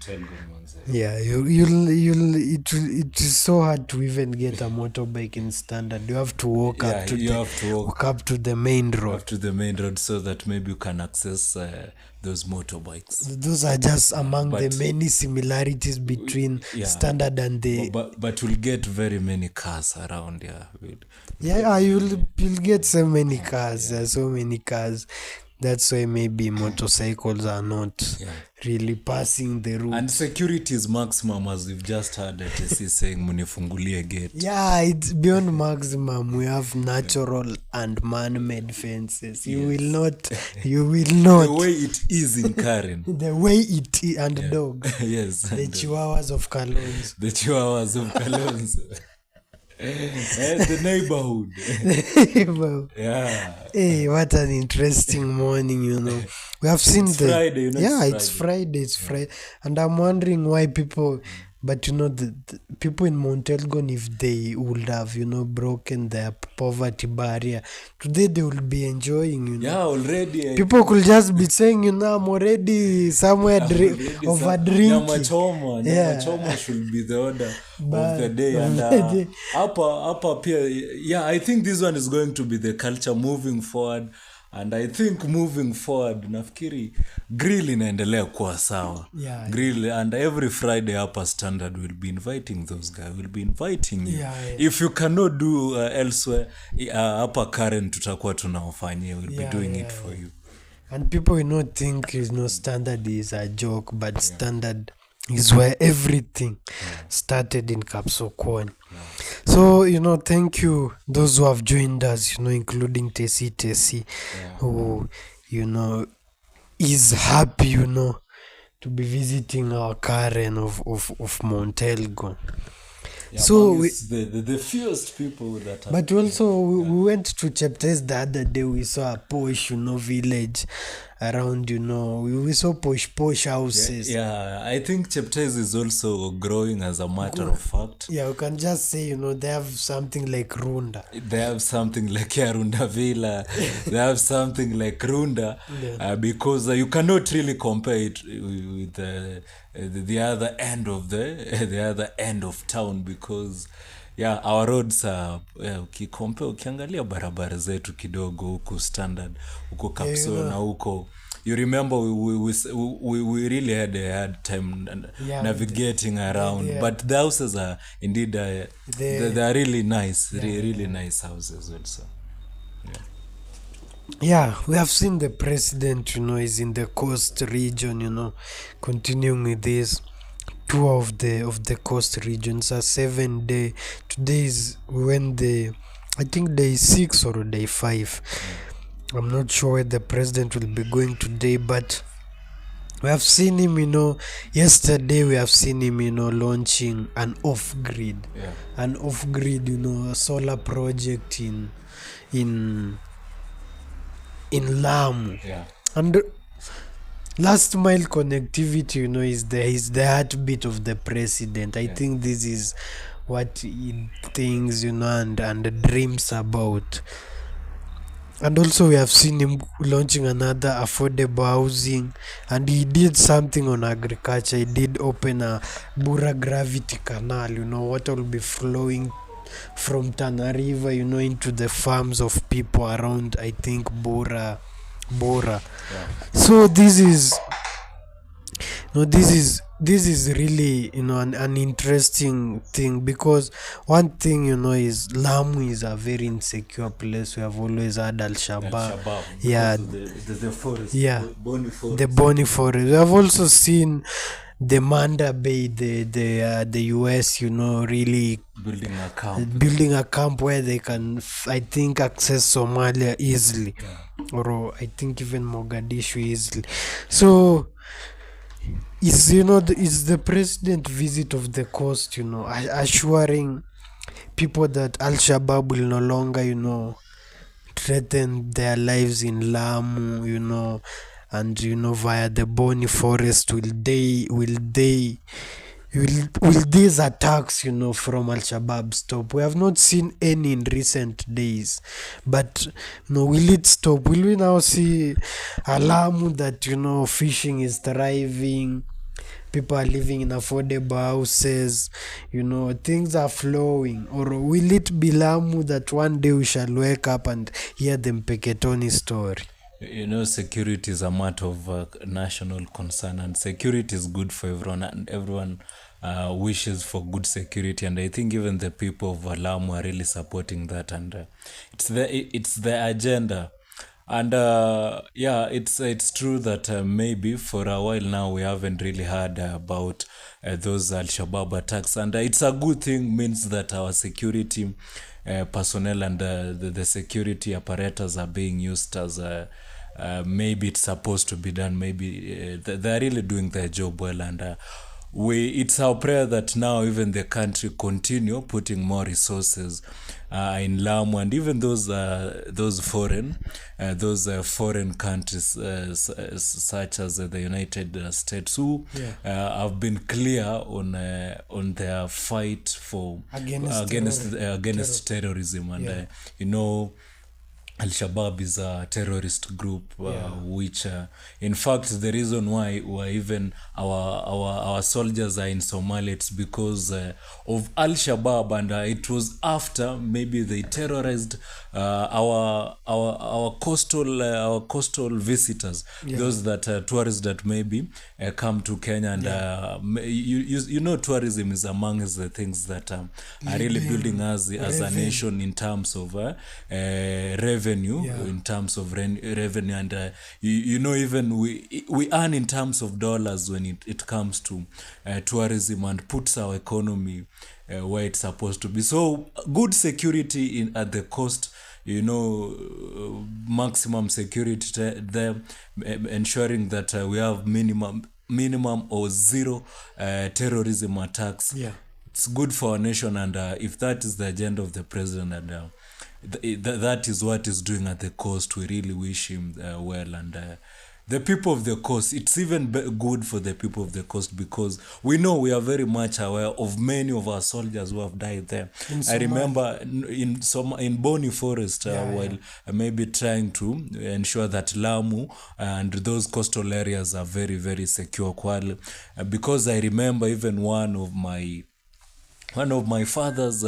S2: Yeah, it is so hard to even get a motorbike in standard. You have to walk up to the main road.
S1: Up to the main road so that maybe you can access those motorbikes.
S2: Those are just among the many similarities between standard and the.
S1: But we'll get very many cars around here.
S2: You'll get so many cars. There are so many cars. That's why maybe motorcycles are not really passing the route.
S1: And security is maximum, as we've just heard TC saying munifungulie gate.
S2: Yeah, it's beyond maximum. We have natural and man-made fences. You will not.
S1: The way it is in Karen.
S2: The way it is, and dog.
S1: Yes.
S2: The chihuahuas of Kalonzo.
S1: The neighborhood.
S2: Hey, what an interesting morning, We have seen
S1: Friday,
S2: it's Friday. And I'm wondering why people, but the people in Mt.Elgon, if they would have, broken their poverty barrier, today they will be enjoying,
S1: Yeah, already.
S2: People could just be saying, I'm already somewhere over drinking.
S1: Nyama should be the order of the day. And I think this one is going to be the culture moving forward. And I think moving forward, nafikiri grill inaendelea kuwa sawa. Grill, and every Friday hapa standard will be inviting those guys. We'll be inviting you. If you cannot do elsewhere, hapa Karen tutakuwa tunawafanyia. We'll be doing it for you.
S2: And people think standard is a joke, but standard is where everything started in Kapsokon. So, thank you, those who have joined us, including Tesi, who, is happy, to be visiting our Karen of Mt.Elgon.
S1: So the fewest people that
S2: but also we went to Cheptais the other day. We saw a posh, village, around, we saw posh houses.
S1: Yeah, I think Cheptais is also growing as a matter of fact.
S2: Yeah, we can just say, they have something like Runda.
S1: They have something like Runda Villa. They have something like Runda, because you cannot really compare it with the other end of the other end of town, because our roads are ukiangalia barabara zetu kidogo huku standard huko Kapso na huko. You remember we really had a hard time navigating around, but the houses are indeed they are really nice, really nice houses also.
S2: Yeah, we have seen the president, is in the coast region, continuing with this tour of the coast regions. A 7-day. Today is I think day 6 or day 5. I'm not sure where the president will be going today, but we have seen him, yesterday we have seen him, launching an off-grid, a solar project in Lamu. And last mile connectivity, is the heartbeat of the president. I think this is what he thinks, and dreams about. And also we have seen him launching another affordable housing, and he did something on agriculture. He did open a Bura gravity canal, water will be flowing from Tana River, into the farms of people around, I think, Bora. So this is really, an interesting thing, because one thing, is Lamu is a very insecure place. We have always had Al-Shabaab.
S1: The forest,
S2: the Boni forest. We have also seen the Manda Bay, the US, really building a camp where they can, I think, access Somalia easily, or I think even Mogadishu easily. So is the president visit of the coast, assuring people that Al-Shabaab will no longer, threaten their lives in Lamu, and via the Boni forest will these attacks, from Al-Shabaab stop? We have not seen any in recent days, but will it stop? Will we now see a Lamu that fishing is thriving, people are living in affordable houses, things are flowing? Or will it be Lamu that one day we shall wake up and hear the Mpeketoni story?
S1: Security is a matter of national concern, and security is good for everyone, and everyone wishes for good security, and I think even the people of Lamu are really supporting that, and it's the agenda. And it's true that maybe for a while now we haven't really heard about those Al-Shabaab attacks, and it's a good thing. Means that our security personnel and the security apparatus are being used as maybe it's supposed to be done. Maybe they're really doing their job well, and it's our prayer that now even the country continue putting more resources in Lamu, and even those foreign countries such as the United States, who have been clear on their fight for against terrorism, and Al-Shabaab is a terrorist group, which, in fact, the reason why even our soldiers are in Somalia, it's because of Al-Shabaab, and it was after maybe they terrorized our coastal visitors, those that tourists that maybe come to Kenya, and tourism is amongst the things that are really building us as a nation in terms of revenue, in terms of revenue, and even we earn in terms of dollars when it comes to tourism, and puts our economy where it's supposed to be. So good security at the coast, maximum security there, ensuring that we have minimum or zero terrorism attacks. It's good for our nation, and if that is the agenda of the president, and that is what he's doing at the coast, we really wish him well, and the people of the coast, it's even good for the people of the coast because we know we are very much aware of many of our soldiers who have died there. I remember in Boni Forest, while maybe trying to ensure that Lamu and those coastal areas are very, very secure. Because I remember even one of my father's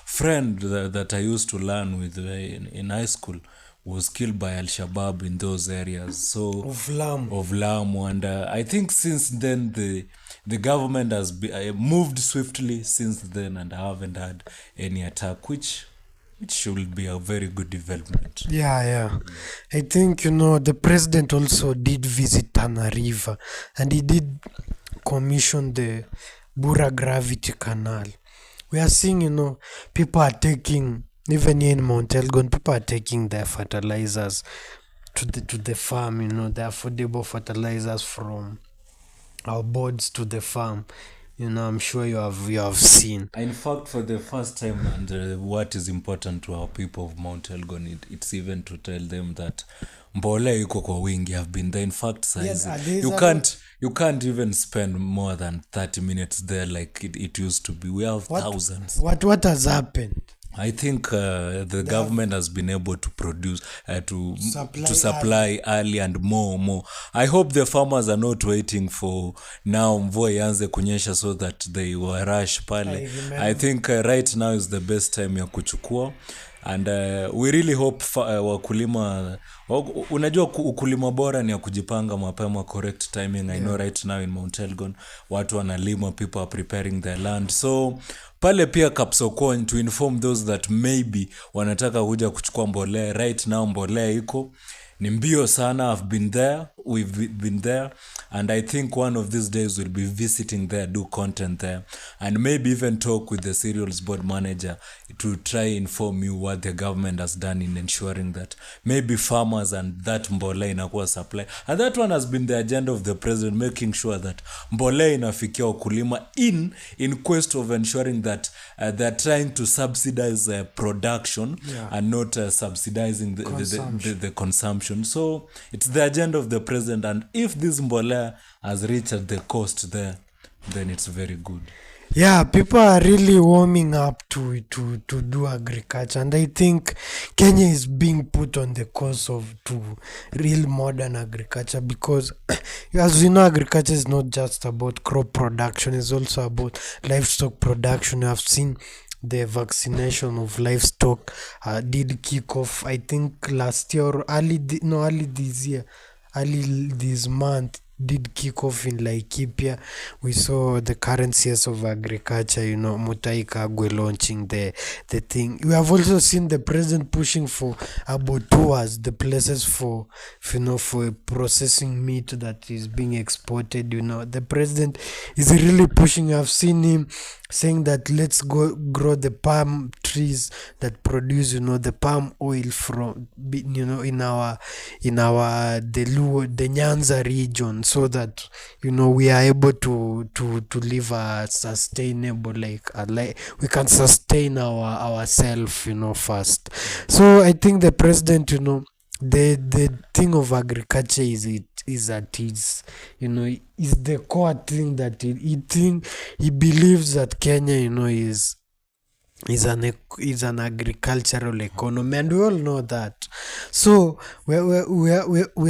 S1: friend that I used to learn with in high school was killed by Al-Shabaab in those areas. So
S2: Of
S1: Lamu, and I think since then the government has moved swiftly since then, and I haven't had any attack, which should be a very good development.
S2: Yeah. I think, the president also did visit Tana River, and he did commission the Bura Gravity Canal. We are seeing, people are taking, even here in Mt.Elgon, people are taking their fertilizers to the farm, the affordable fertilizers from our boards to the farm. I'm sure you have seen.
S1: In fact, for the first time, and what is important to our people of Mt.Elgon, it's even to tell them that mbolea iko kwa wingi. I've been there. In fact, you can't even spend more than 30 minutes there like it used to be. We have thousands.
S2: What has happened?
S1: I think the government has been able to produce to supply early and more. I hope the farmers are not waiting for now mvua ianze kunyesha so that they will rush pale. I think right now is the best time ya kuchukua, and we really hope wakulima, unajua ukulima bora ni ya kujipanga mapema, correct timing. I know right now in Mt.Elgon watu wanalima, people are preparing their land, so pale pia Kapsokon to inform those that maybe wanataka kuja kuchukua mbolea. Right now mbolea iko ni mbio sana. We've been there, and I think one of these days we'll be visiting there, do content there, and maybe even talk with the cereals board manager to try inform you what the government has done in ensuring that maybe farmers and that mbolea inakuwa supply. And that one has been the agenda of the president, making sure that mbolea inafikia wakulima in quest of ensuring that they're trying to subsidize production and not subsidizing the consumption. So it's the agenda of the president, and if this mbolea has reached the coast there, then it's very good.
S2: Yeah, people are really warming up to do agriculture, and I think Kenya is being put on the course to real modern agriculture, because as we know, agriculture is not just about crop production, it's also about livestock production. I've seen the vaccination of livestock did kick off, I think last year or early this month, did kick off in Laikipia. We saw the current CS of agriculture, Mt.Elgon launching the thing. We have also seen the president pushing for abattoirs, the places for processing meat that is being exported. The president is really pushing. I've seen him saying that let's go grow the palm trees that produce the palm oil from in our the Nyanza region, so that we are able to live a sustainable we can sustain ourselves first. So I think the president, the thing of agriculture is the core thing that he believes that Kenya is an agricultural economy, and we all know that. So we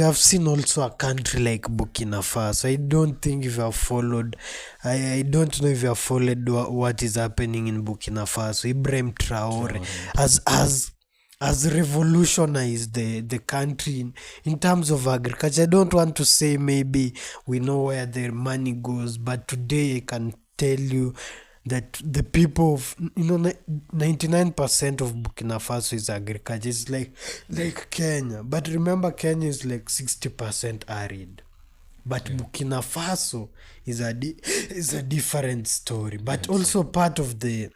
S2: have seen also a country like Burkina Faso. I don't think if you have followed, I don't know if you have followed what is happening in Burkina Faso. Ibrahim Traore has revolutionized the country in terms of agriculture. I don't want to say maybe we know where the money goes, but today I can tell you that the people of 99% of Burkina Faso is agriculture. It's like Kenya, but remember Kenya is like 60% arid, but Burkina Faso is a different story. But also part of the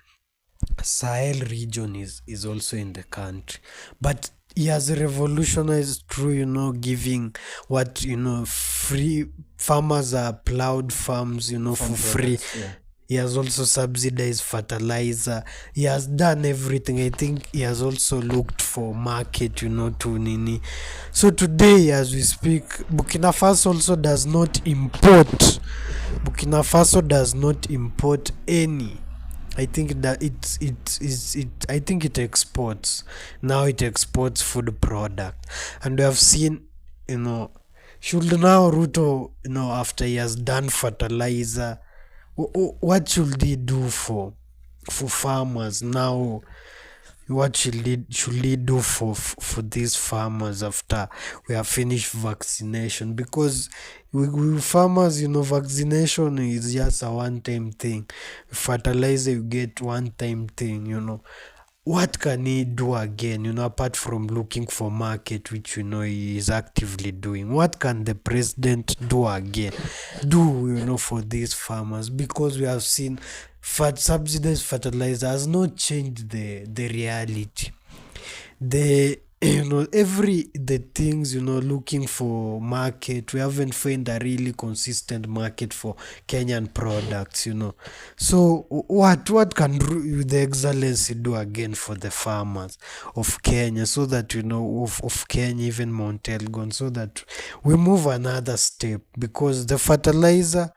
S2: Sahel region is also in the country, but he has revolutionized through giving what free farmers are plowed farms for free. He has also subsidized fertilizer. He has done everything. I think he has also looked for market, to Nini. So today, as we speak, Burkina Faso also does not import. Burkina Faso does not import any. I think that I think it exports. Now it exports food product. And we have seen, should now Ruto, after he has done fertilizer, what should he do for farmers now? What should he do for these farmers after we have finished vaccination? Because we farmers, vaccination is just a one-time thing. Fertilizer, you get one-time thing. What can he do again, apart from looking for market, which he is actively doing? What can the president do again? For these farmers? Because we have seen subsidized fertilizer has not changed the reality. The the things, looking for market, we haven't found a really consistent market for Kenyan products. So what can the excellency do again for the farmers of Kenya, so that of Kenya, even Mt.Elgon, so that we move another step? Because the fertilizer,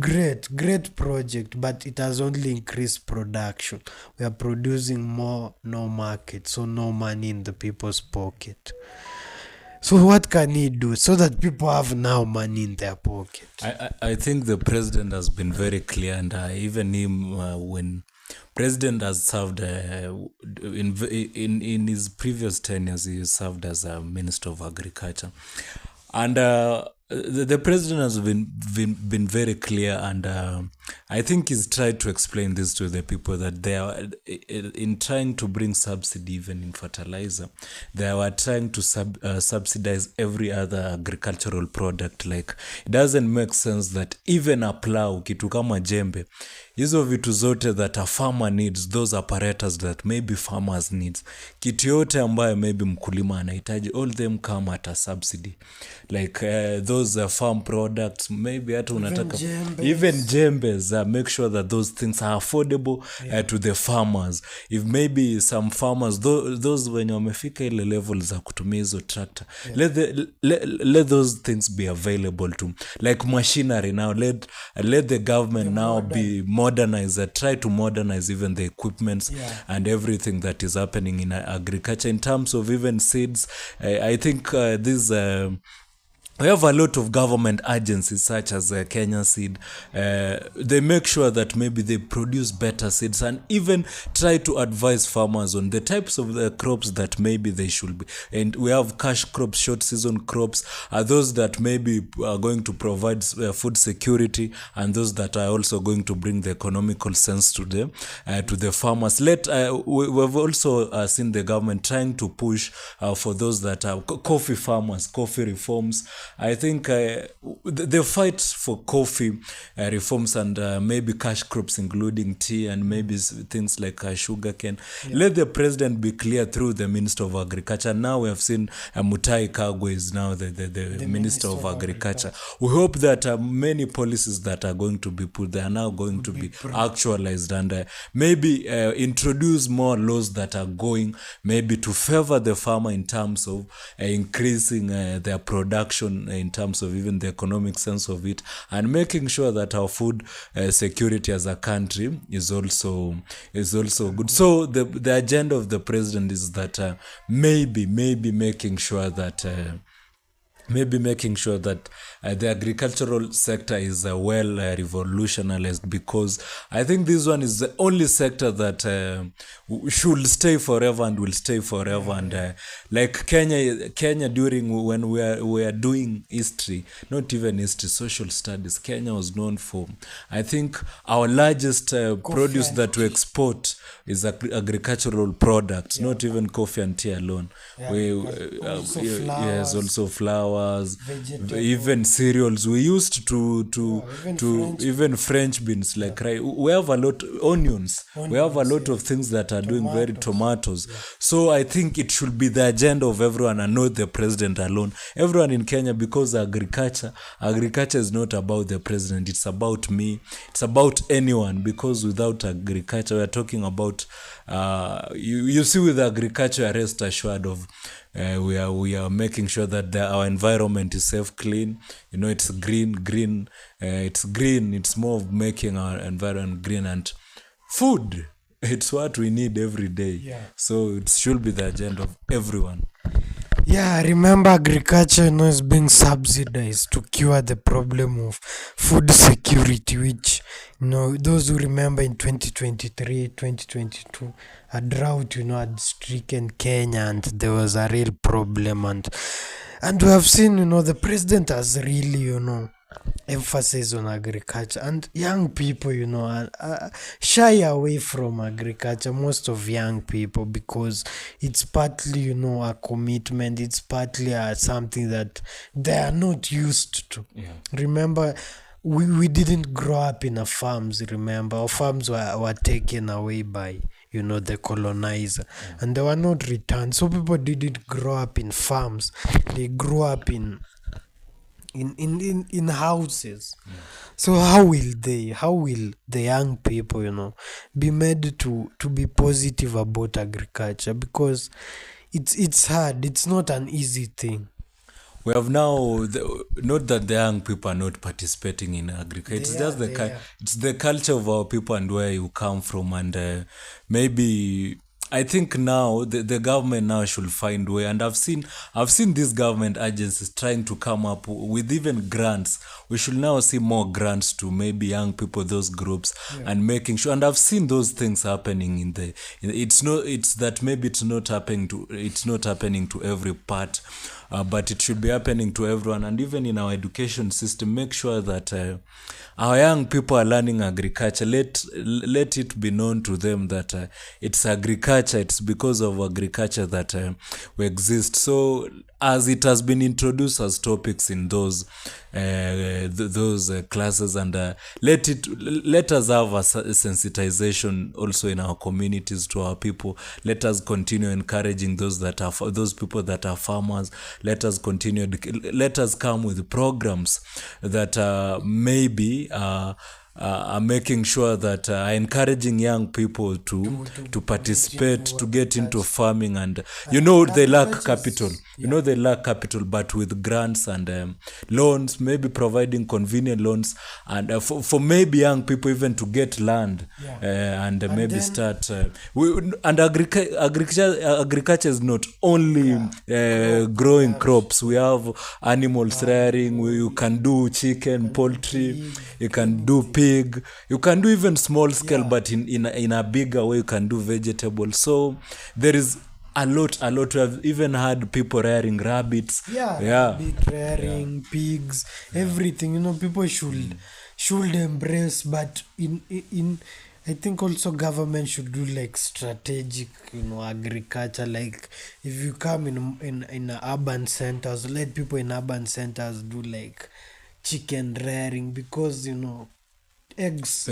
S2: great project, but it has only increased production. We are producing more, no market, so no money in the people's pocket. So what can he do so that people have now money in their pocket?
S1: I think the president has been very clear, and even him, when president has served in his previous tenures, he served as a minister of agriculture, and the president has been very clear, and I think he's tried to explain this to the people, that they are in trying to bring subsidy even in fertilizer. They were trying to subsidize every other agricultural product. Like, it doesn't make sense that even a plow, kitu kama jembe, hizo vitu zote that a farmer needs, those apparatus that maybe farmers needs, kitu yote ambayo maybe mkulima anahitaji, all them come at a subsidy. Like those farm products, maybe hata unataka even jembes, make sure that those things are affordable to the farmers. If maybe some farmers, those when wamefika ile level za kutumia hizo tractor, let those things be available to, like machinery now, let the government now be modernized, try to modernize even the equipments and everything that is happening in agriculture in terms of even seeds. I think we have a lot of government agencies such as Kenya Seed. They make sure that maybe they produce better seeds, and even try to advise farmers on the types of the crops that maybe they should be. And we have cash crops, short season crops, are those that maybe are going to provide food security, and those that are also going to bring the economical sense to the farmers. We've also seen the government trying to push for those that are coffee farmers, coffee reforms. I think the fight for coffee reforms and maybe cash crops, including tea and maybe things like sugar cane. Let the president be clear through the Minister of Agriculture. Now we have seen Mutahi Kagwe is now the Minister of Agriculture. We hope that many policies that are going to be put, they are now going to be actualized, and maybe introduce more laws that are going maybe to favor the farmer in terms of increasing their production, in terms of even the economic sense of it, and making sure that our food security as a country is also good. So the agenda of the president is that maybe making sure that the agricultural sector is well revolutionized, because I think this one is the only sector that should stay forever and will stay forever. And like Kenya during when we are doing history, not even history, social studies, Kenya was known for, I think, our largest produce that we export agricultural products, not even coffee and tea alone.
S2: Also
S1: Yes, also flowers,
S2: vegetables.
S1: even cereals. We used to
S2: even
S1: even French beans, like right. We have a lot onions. We have a lot of things that are doing very tomatoes. So I think it should be the agenda of everyone and not the president alone. Everyone in Kenya, because agriculture is not about the president. It's about me. It's about anyone, because without agriculture, we are talking about you see, with agriculture, rest assured of we are making sure that our environment is safe, clean. It's green. It's green. It's more of making our environment green, and food. It's what we need every day. So it should be the agenda of everyone.
S2: Yeah, remember agriculture is being subsidized to cure the problem of food security, which, those who remember in 2023, 2022, a drought, had stricken Kenya, and there was a real problem. And we have seen, the president has really, emphasis on agriculture, and young people shy away from agriculture, most of young people, because it's partly a commitment, it's partly something that they are not used to. Remember, we didn't grow up in a farms. Remember, our farms were taken away by the colonizer, and they were not returned. So people didn't grow up in farms, they grew up in houses. So how will the young people be made to be positive about agriculture? Because it's hard, it's not an easy thing.
S1: We have now not that the young people are not participating in agriculture. It's just it's the culture of our people and where you come from, and maybe I think now the government now should find way, and I've seen these government agencies trying to come up with even grants. We should now see more grants to maybe young people, those groups, and making sure. And I've seen those things happening it's not happening to every part. But it should be happening to everyone, and even in our education system, make sure that our young people are learning agriculture. Let it be known to them that it's agriculture. It's because of agriculture that we exist. So as it has been introduced as topics in those classes, and let us have a sensitization also in our communities to our people. Let us continue encouraging those people that are farmers. Let us come with programs that maybe are making sure that are encouraging young people to participate, to get into farming, and they lack capital. They lack capital, but with grants and loans, maybe providing convenient loans, and for maybe young people even to get land, and maybe then start. Agriculture is not only growing crops. We have animals rearing. You can do chicken, poultry. You can do pig. You can do even small scale, but in a bigger way, you can do vegetables. So there is a lot. We have even had people rearing rabbits.
S2: Rabbit rearing, pigs, everything. People should embrace, but in I think also government should do like strategic, agriculture. Like if you come in urban centers, let people in urban centers do like chicken rearing, because eggs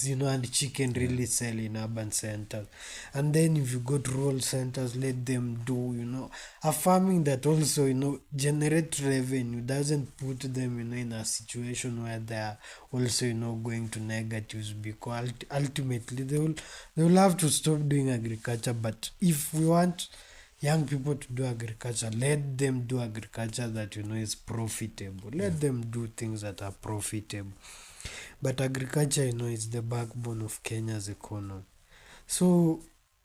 S2: and chicken really sell in urban centers. And then if you go to rural centers, let them do a farming that also generate revenue, doesn't put them in a situation where they are also going to negatives, because ultimately they will have to stop doing agriculture. But if we want young people to do agriculture, let them do agriculture that is profitable. Let them do things that are profitable. But agriculture is the backbone of Kenya's economy. So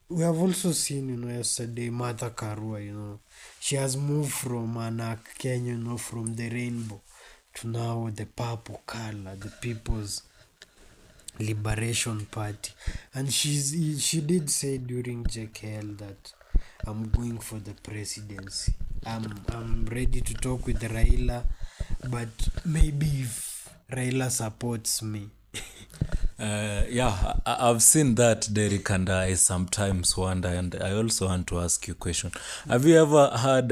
S2: we have also seen yesterday Martha Karua, she has moved from Anak Kenya, from the rainbow to now the purple color, the People's Liberation Party. And she did say during JKL that I'm going for the presidency. I'm ready to talk with Raila, but maybe if Raila supports me.
S1: I've seen that, Derek, and I sometimes wonder, and I also want to ask you a question. Have you ever heard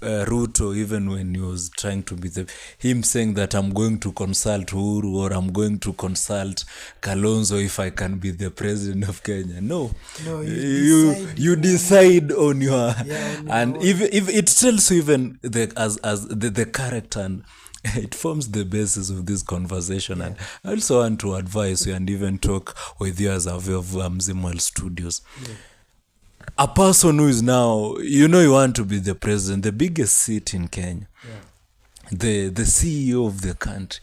S1: Ruto, even when he was trying to be him saying that I'm going to consult Uhuru or I'm going to consult Kalonzo if I can be the president of Kenya? No, you decide on your, and if it tells you even the character, and it forms the basis of this conversation. And I also want to advise you and even talk with you as a way of Mzimal Studios. A person who is now, you want to be the president, the biggest seat in Kenya, the CEO of the country.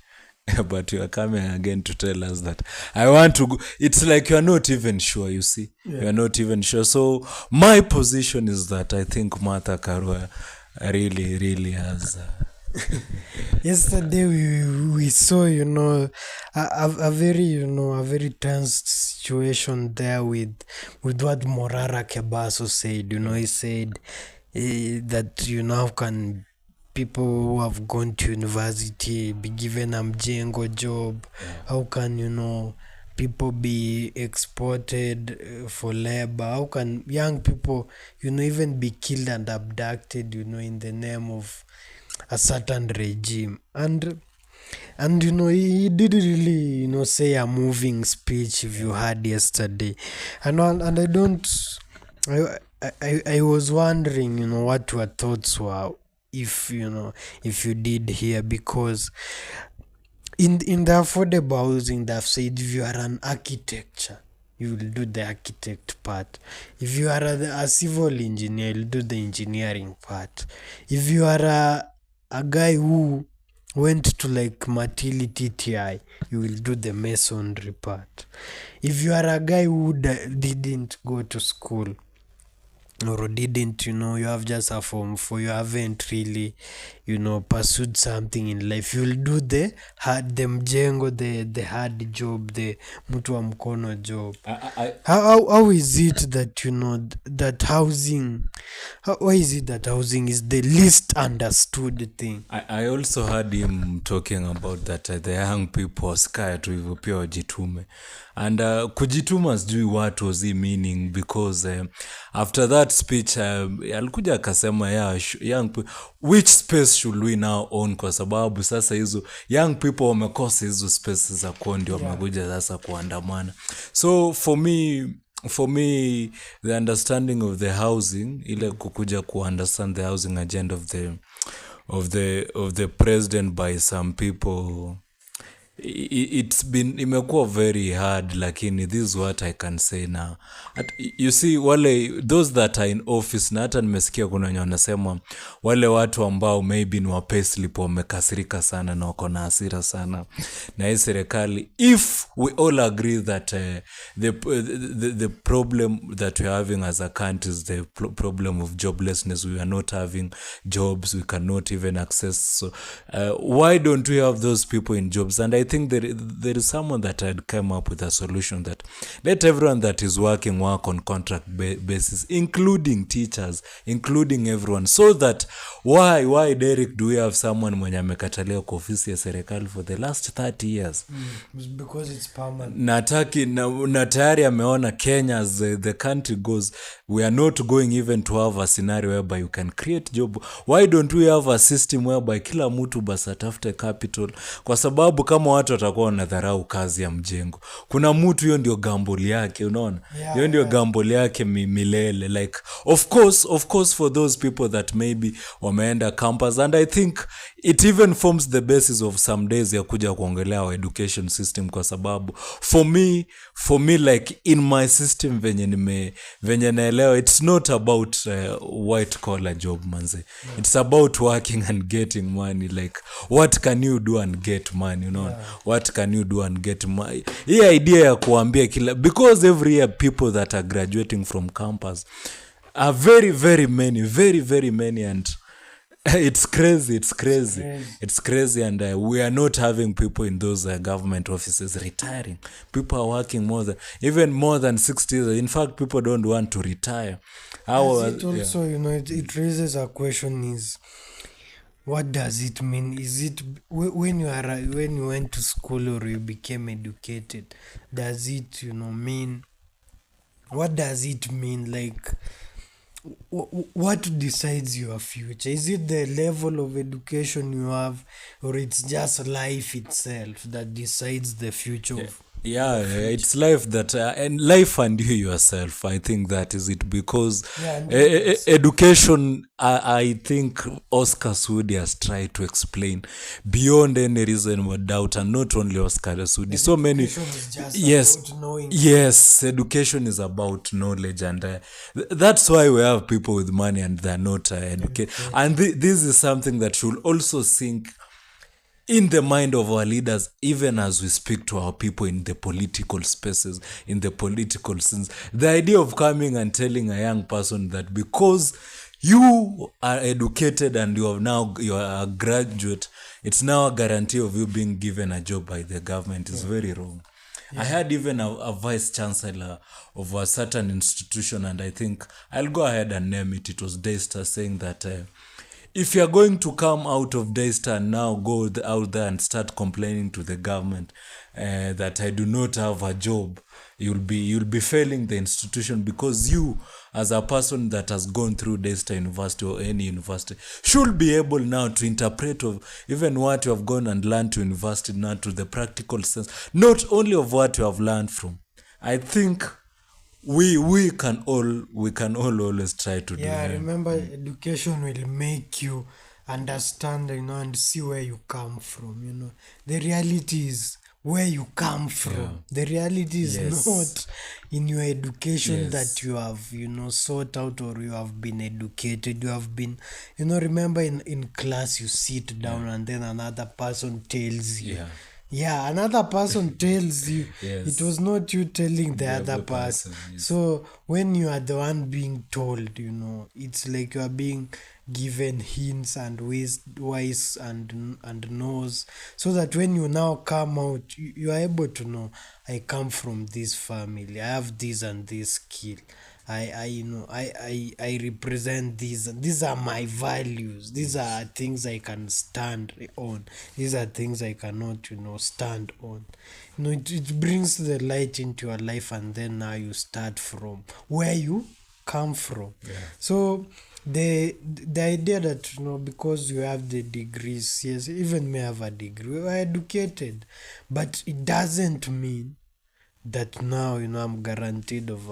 S1: But you are coming again to tell us that I want to go. It's like you are not even sure, you see. You are not even sure. So my position is that I think Martha Karua really has...
S2: Yesterday we saw a very tense situation there with what Morara Kebaso said. He said that how can people who have gone to university be given a mjengo job? How can people be exported for labor? How can young people even be killed and abducted in the name of a certain regime? And he did really say a moving speech, if you heard yesterday. And I was wondering what your thoughts were, if you did hear, because in the affordable housing they've said if you are an architecture, you will do the architect part. If you are a civil engineer, you'll do the engineering part. If you are a guy who went to like Matili TTI, you will do the masonry part. If you are a guy who didn't go to school, or didn't, you have just a form for, you haven't really, pursued something in life, you'll do the mjengo, the hard job, the mtu wa mkono job. How is it that that housing, why is it that housing is the least understood thing?
S1: I also heard him talking about that the young people are scared to hivyo pia wajitume. And kujituma sijui what was he meaning, because after that speech alikuja akasema young people, which space should we now own, kwa sababu sasa hizo young people wamekosa hizo spaces za kuondi, wamekuja sasa kuandamana. So for me the understanding of the housing, ile kukuja understand the housing agenda of the president by some people, imekuwa very hard, lakini this is what I can say now. You see, those that are in office, na hata nimesikia kuna wenye wanasema wale watu ambao maybe ni wa payslip wamekasirika sana na wako na hasira sana na hii serikali. If we all agree that the problem that we are having as a country is the problem of joblessness, we are not having jobs, we cannot even access, so why don't we have those people in jobs? And I think there is someone that had come up with a solution that let everyone that is working work on contract basis, including teachers, including everyone, so that why Derek do we have someone mwenye amekatalia kwa ofisi ya serikali for the last 30 years?
S2: Because it's permanent.
S1: Na tayari ameona Kenya as the country goes, we are not going even to have a scenario whereby you can create job. Why don't we have a system whereby kila mtu basi atafute capital? Kwa sababu kama watu watakuwa wanadharau kazi ya mjengo, kuna mtu hiyo ndio gamble yake, unaona? Hiyo ndio gamble yake milele. Like of course for those people that maybe wameenda campus, and I think it even forms the basis of some days ya kuja kuongelea our education system, kwa sababu for me like in my system venye naelewa, it's not about white collar job manze. It's about working and getting money. Like what can you do and get money, what can you do and get money? Hii idea ya kuambia kila, because every year people that are graduating from campus are very very many, and it's crazy, and we are not having people in those government offices retiring. People are working even more than 60 years. In fact, people don't want to retire.
S2: It raises a question, is What does it mean? Is it when when you went to school or you became educated? Does it mean? What does it mean? Like, what decides your future? Is it the level of education you have, or it's just life itself that decides the future of
S1: Yeah,
S2: your future?
S1: it's life that and life and you yourself. I think that is it because
S2: Yeah, and you yourself.
S1: education. I think Oscar Sudi has tried to explain beyond any reasonable doubt, and not only Oscar Sudi. So many.
S2: Education is just
S1: Yes,
S2: about knowing
S1: yes. Education is about knowledge, and that's why we have people with money and they're not educated.
S2: educated.
S1: And this is something that should also sink in the mind of our leaders, even as we speak to our people in the political spaces, in the political scenes. The idea of coming and telling a young person that because you are educated and you are a graduate, it's now a guarantee of you being given a job by the government is very wrong. I had even a vice chancellor of a certain institution, and I think I'll go ahead and name it. It was Daystar, saying that if you're going to come out of Daystar and now go out there and start complaining to the government that I do not have a job, you'll be failing the institution, because you, as a person that has gone through Daystar University or any university, should be able now to interpret of even what you have gone and learned to university now to the practical sense, not only of what you have learned from. I think we can all always try to do
S2: Yeah,
S1: that.
S2: remember, education will make you understand, and see where you come from. The reality is where you come from. The reality is
S1: Yes.
S2: not in your education
S1: Yes.
S2: that you have, sought out, or you have been educated. You have been, remember in class you sit down and then another person tells you.
S1: Yeah.
S2: Yeah, another person tells you.
S1: Yes.
S2: It was not you telling the other
S1: other
S2: person.
S1: person, yes.
S2: So when you are the one being told, it's like you are being given hints and wise and knows, so that when you now come out, you are able to know, I come from this family, I have this and this skill. I represent these. These are my values. These are things I can stand on. These are things I cannot, stand on. It brings the light into your life, and then now you start from where you come from. So the idea that, because you have the degrees, yes, even me have a degree, we are educated, but it doesn't mean that now, I'm guaranteed of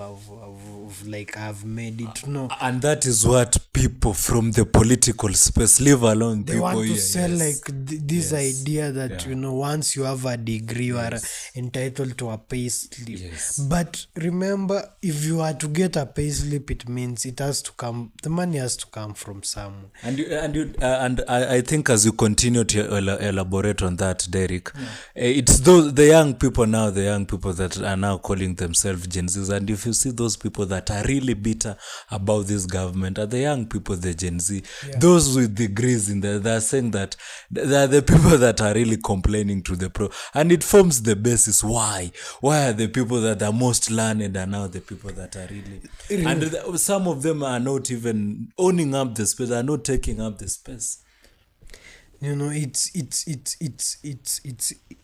S2: like I've made it. No,
S1: And that is what people from the political space, leave alone
S2: they
S1: people
S2: want to
S1: here,
S2: sell
S1: yes.
S2: like this
S1: Yes.
S2: idea that,
S1: Yeah.
S2: once you have a degree, you are
S1: Yes.
S2: entitled to a pay slip.
S1: Yes.
S2: But remember, if you are to get a pay slip, it means it has to come, the money has to come from somewhere.
S1: And I think as you continue to elaborate on that, Derek, it's the young people now, the young people that are now calling themselves Gen Zs. And if you see those people that are really bitter about this government, are the young people, the Gen Z, those with degrees in there, they're saying that they're the people that are really complaining to the pro. And it forms the basis. Why are the people that are most learned are now the people that are really... And some of them are not even owning up the space, are not taking up the space.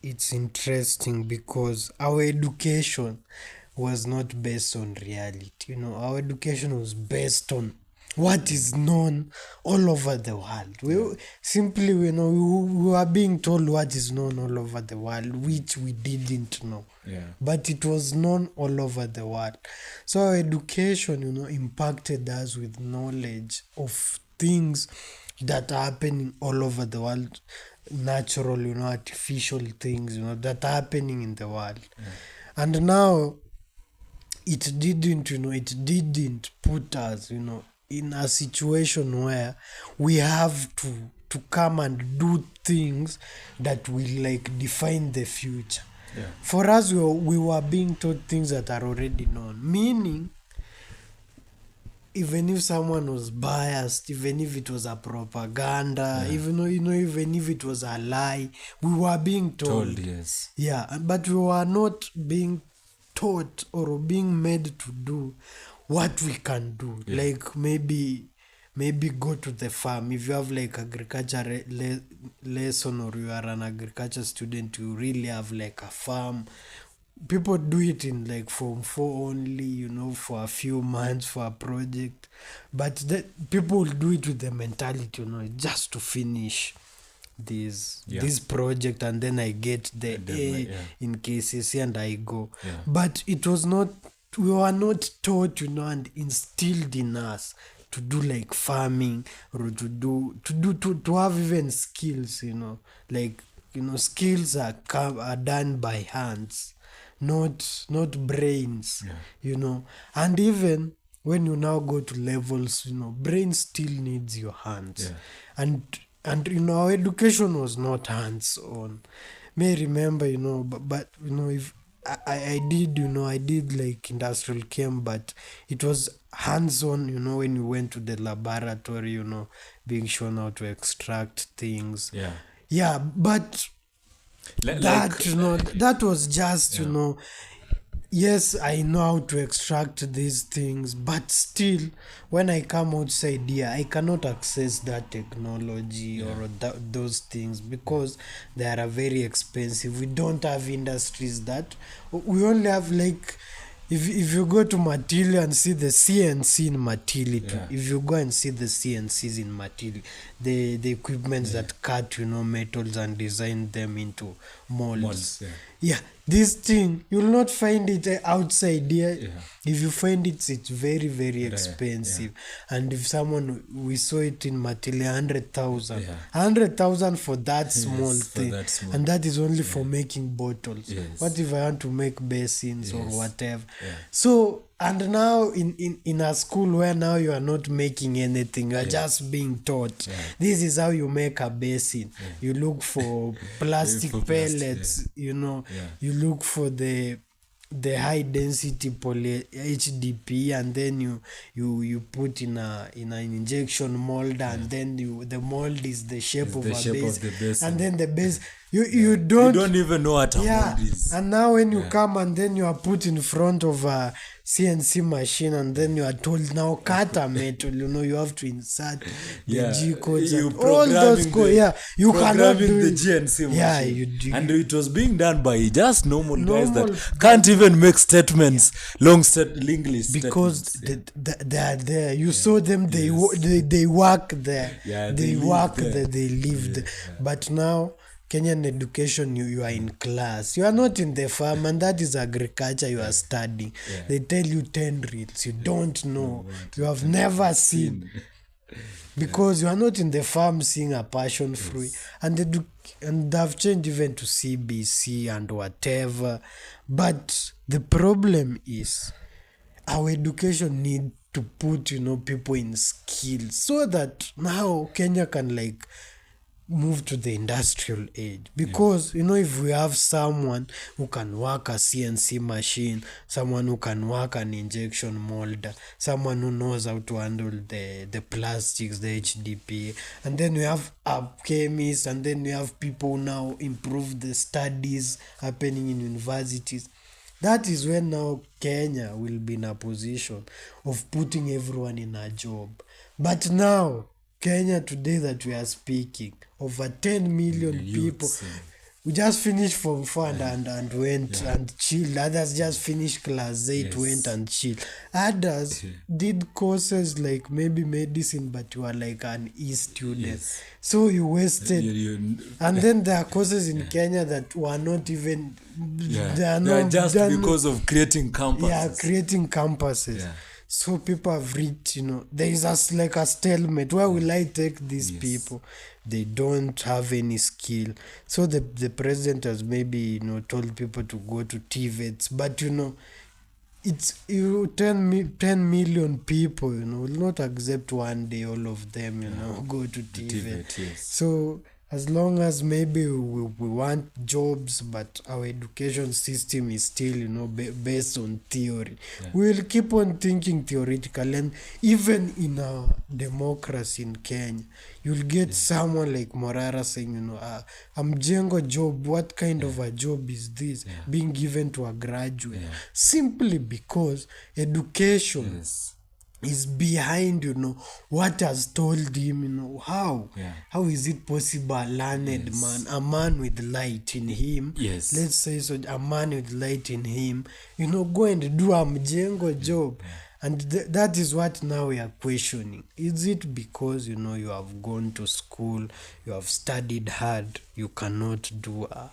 S2: It's interesting because our education was not based on reality. Our education was based on what is known all over the world. We simply, we were being told what is known all over the world, which we didn't know. But it was known all over the world. So our education, impacted us with knowledge of things that are happening all over the world, natural, artificial things, that are happening in the world. And now it didn't put us, in a situation where we have to come and do things that will like define the future. For us, we were being taught things that are already known, meaning even if someone was biased, even if it was a propaganda, even if it was a lie, we were being told.
S1: Yes.
S2: Yeah, but we were not being taught or being made to do what we can do. Like maybe maybe go to the farm. If you have like agriculture lesson, or you are an agriculture student, you really have like a farm. People do it in like form 4 only, for a few months for a project. But people will do it with the mentality, just to finish this project, and then I get the A in KCC and I go. But it was not, we were not taught, and instilled in us to do like farming, or to have even skills, like skills are done by hands, not brains. And even when you now go to levels, brain still needs your hands. And our education was not hands on. May remember, but if I did like industrial chem, but it was hands on, when you went to the laboratory, being shown how to extract things. But that was just, yes, I know how to extract these things, but still, when I come outside here, I cannot access that technology or those things, because they are very expensive. We don't have industries that, we only have like, if you go to Matili and see the CNC in Matili, if you go and see the CNCs in Matili, the equipments that cut, metals and design them into molds. This thing, you'll not find it outside here. If you find it, it's very, very expensive. And if we saw it in Matili, 100,000. 100,000 for that small thing. And that is only for making bottles. What if I want to make basins or whatever? So, and now in a school where now you are not making anything, you are just being taught. This is how you make a basin. You look for plastic pellets, you look for the high density poly HDP, and then you put in an injection mold, and then the mold is the shape of a base, and then the base you don't
S1: even know what a mold is.
S2: And now when you come and then you are put in front of a CNC machine, and then you are told, now cut a metal, you have to insert the G codes and all those codes. You cannot do
S1: the
S2: it.
S1: GNC machine. And it was being done by just normal guys that can't even make statements, long English
S2: because
S1: statements.
S2: they are there. You saw them, they work there. They work there, they live there. But now, Kenyan education, you are in class. You are not in the farm, and that is agriculture you are studying. They tell you 10 reels. You don't know. You have never seen. Because you are not in the farm seeing a passion fruit. And they've changed even to CBC and whatever. But the problem is, our education need to put, people in skills, so that now Kenya can like move to the industrial age. Because if we have someone who can work a CNC machine, someone who can work an injection molder, someone who knows how to handle the plastics, the HDP, and then we have a chemist, and then we have people now improve the studies happening in universities. That is when now Kenya will be in a position of putting everyone in a job. But now Kenya today that we are speaking, over 10 million people. We just finished Form 4 and went and chilled. Others just finished Class 8, went and chilled. Others did courses like maybe medicine, but you are like an E student. So you wasted. And then there are courses in Kenya that were not even... They are
S1: just because of creating campuses.
S2: Creating campuses. So people have reached, there is like a stalemate. Where will I take these people? They don't have any skill. So the president has maybe, told people to go to TVETs. But, it's 10 million people, will not accept one day all of them, go to TVET. So as long as maybe we want jobs, but our education system is still, based on theory, we'll keep on thinking theoretical. And even in our democracy in Kenya, you'll get someone like Morara saying, I'm Jengo job. What kind of a job is this being given to a graduate? Simply because education is behind, what has told him, how.
S1: Yeah.
S2: How is it possible a learned man, a man with light in him,
S1: Yes.
S2: let's say so, a man with light in him, go and do a mjengo job. And that is what now we are questioning. Is it because, you have gone to school, you have studied hard, you cannot do a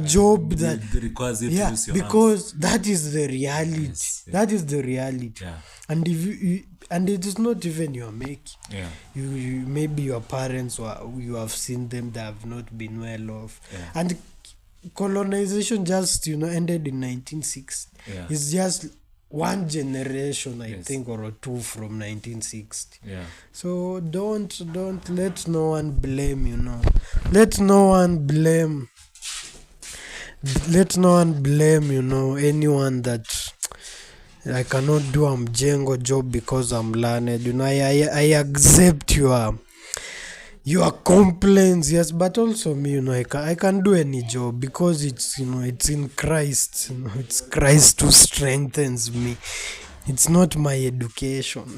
S2: job that
S1: requires you to use your
S2: because that is the reality.
S1: Yes, yeah.
S2: That is the reality.
S1: Yeah.
S2: And if you and it is not even your making.
S1: Yeah.
S2: You maybe your parents, you have seen them, they have not been well off.
S1: Yeah.
S2: And colonization just ended in 1960.
S1: Yeah.
S2: It's just one generation, I
S1: Yes.
S2: think, or two from 1960.
S1: Yeah.
S2: So don't let no one blame, let no one blame anyone that I cannot do a mjengo job because I'm learned. I accept your complaints, yes, but also me, I can do any job because it's it's in Christ. It's Christ who strengthens me. It's not my education.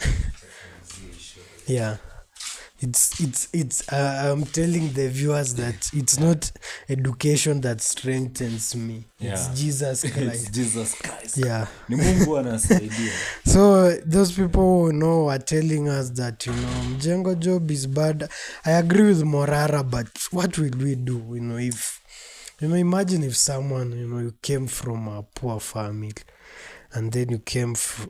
S2: Yeah. It's I'm telling the viewers that it's not education that strengthens me. It's
S1: Yeah.
S2: Jesus
S1: It's
S2: Christ.
S1: Jesus Christ.
S2: Yeah.
S1: Ni Mungu anasaidia.
S2: So those people who are telling us that mjengo job is bad. I agree with Morara, but what will we do? If imagine if someone you came from a poor family, and then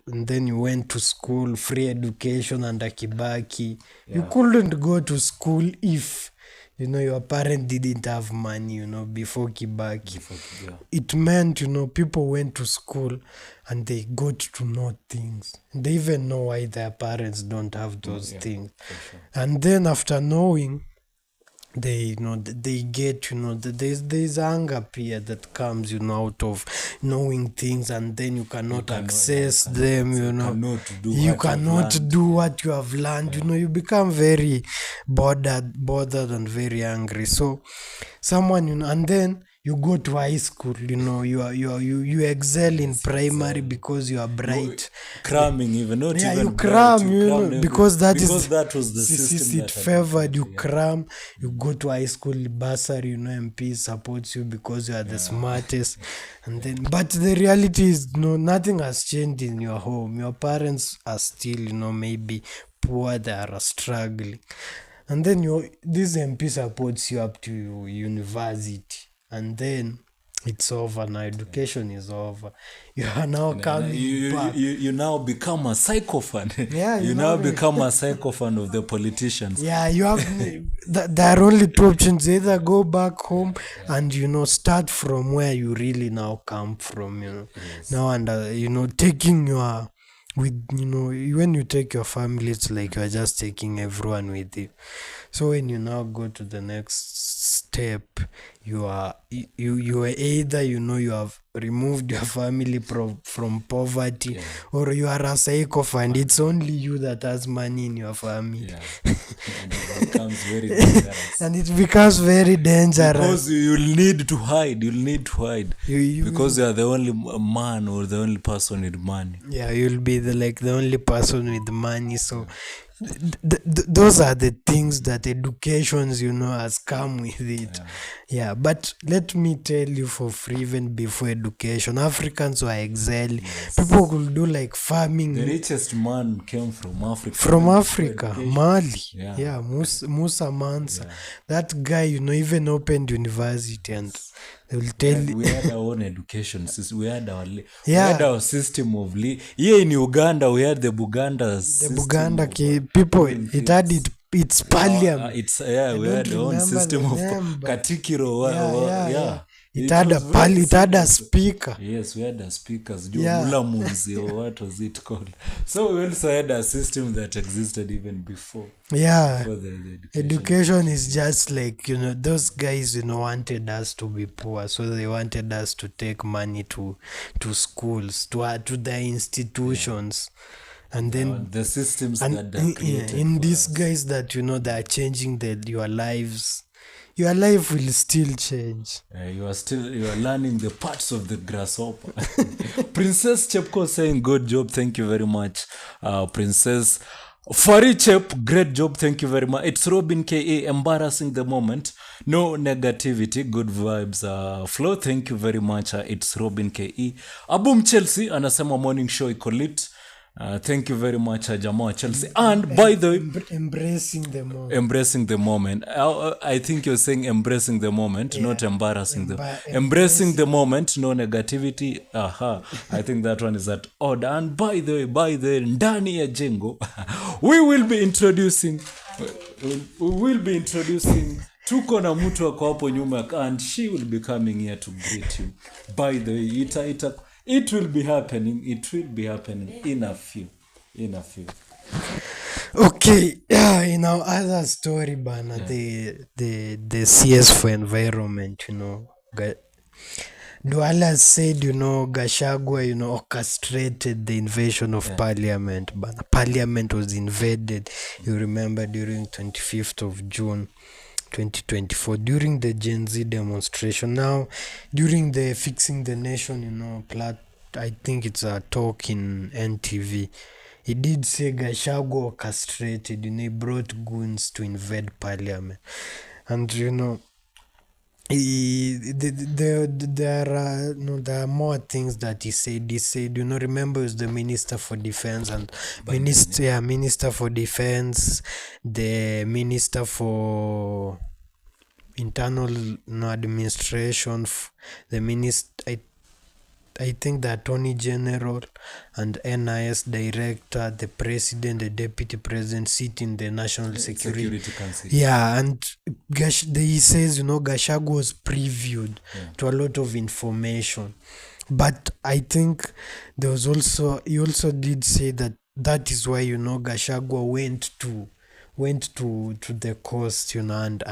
S2: and then you went to school, free education under Kibaki.
S1: Yeah.
S2: You couldn't go to school if your parent didn't have money, before Kibaki.
S1: Yeah.
S2: It meant, people went to school and they got to know things. They even know why their parents don't have those things.
S1: For sure.
S2: And then after knowing, they they get there's anger here that comes out of knowing things, and then you cannot access them. You cannot do what you have learned. You become very bothered and very angry. So someone and then you go to high school, you excel in primary because you are bright.
S1: Cramming even, not
S2: Yeah,
S1: even
S2: you cram,
S1: bright,
S2: because that
S1: was the system
S2: it
S1: that had
S2: favored you.
S1: yeah.
S2: Cram, you go to high school bursary, MP supports you because you are the smartest. And then, but the reality is, nothing has changed in your home. Your parents are still, maybe poor, they are struggling. And then this MP supports you up to university. And then it's over now. Education is over. You are now coming back.
S1: You now become a sycophant.
S2: Yeah,
S1: you now become a sycophant of the politicians.
S2: Yeah, you have there are only two options: either go back home and start from where you really now come from.
S1: Yes.
S2: Now and taking your when you take your family, it's like you are just taking everyone with you. So when you now go to the next step, you are either you have removed your family from poverty, or you are a sycophant. It's only you that has money in your family.
S1: Yeah. And it becomes very dangerous.
S2: And it becomes very dangerous
S1: because you'll need to hide. Because you are the only man or the only person with money.
S2: Yeah, you'll be the only person with money. So those are the things that educations has come with it. Yeah, but let me tell you for free, even before education, Africans were excelling. People could do like farming.
S1: The richest man came from Africa.
S2: From Africa, Mali.
S1: Yeah.
S2: Musa Mansa. That guy, even opened university, and they will tell you.
S1: We had our own education system. We had our system of here in Uganda. We had the Buganda system.
S2: The Buganda people, it's parliament.
S1: We had our own system of Katikiro.
S2: It had a speaker.
S1: Yes, we had a speakers. What was it called? So we also had a system that existed even before.
S2: Yeah.
S1: Before the
S2: education is just like, those guys, wanted us to be poor. So they wanted us to take money to schools, to their institutions. And then
S1: the systems that they created
S2: in these guys that they are changing your lives. your life will still change.
S1: You are learning the parts of the grasshopper. Princess Chepko saying good job, thank you very much. Princess Fari Chep, great job, thank you very much. It's Robin K.A. embarrassing the moment. No negativity, good vibes. Flo, thank you very much. It's Robin K.E. Abum Chelsea anasema morning show iko lit. Thank you very much, Jamaa Chelsea. And by the way,
S2: Embracing the moment.
S1: embracing the moment. I think you're saying embracing the moment, not embarrassing embracing the moment, no negativity. Aha. I think that one is at odd. And by the way, ndani ya jengo, we will be introducing tuko na mtu ako hapo nyuma, and she will be coming here to greet you. By the way, it will be happening in a few.
S2: Okay, in our other story, Bana, the CS for environment, Duale'S said, Gachagua, orchestrated the invasion of Parliament. Bana. Parliament was invaded, you remember, during 25th of June 2024, during the Gen Z demonstration. Now, during the Fixing the Nation, I think it's a talk in NTV. He did say Gachagua orchestrated, he brought goons to invade Parliament. And, there are more things that he said. He said, remember, he was the Minister for Defense and Minister for Defense, the Minister for Internal Administration, the Minister, I think the Attorney General and NIS Director, the President, the Deputy President sit in the National Security Council. Yeah, and he says, Gachagua was previewed to a lot of information. But I think he also did say that is why, Gachagua went to the coast, and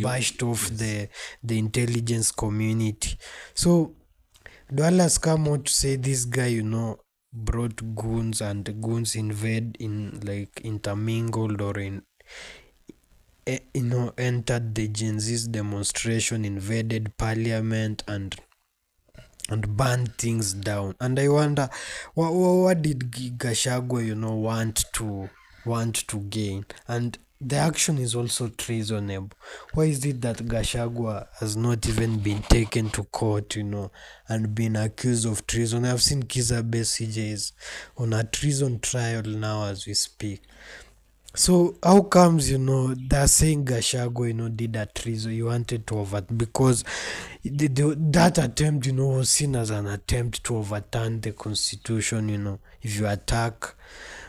S2: bashed off the intelligence community. So Duale'S come out to say this guy, brought goons, and goons invade intermingled or entered the Gen Z's demonstration, invaded Parliament and burned things down. And I wonder, what did Gachagua, want to gain? And the action is also treasonable. Why is it that Gachagua has not even been taken to court, and been accused of treason? I've seen Kizza Besigye is on a treason trial now as we speak. So how comes, they're saying Gachagua, did a treason, you wanted to because that attempt, was seen as an attempt to overturn the constitution. If you attack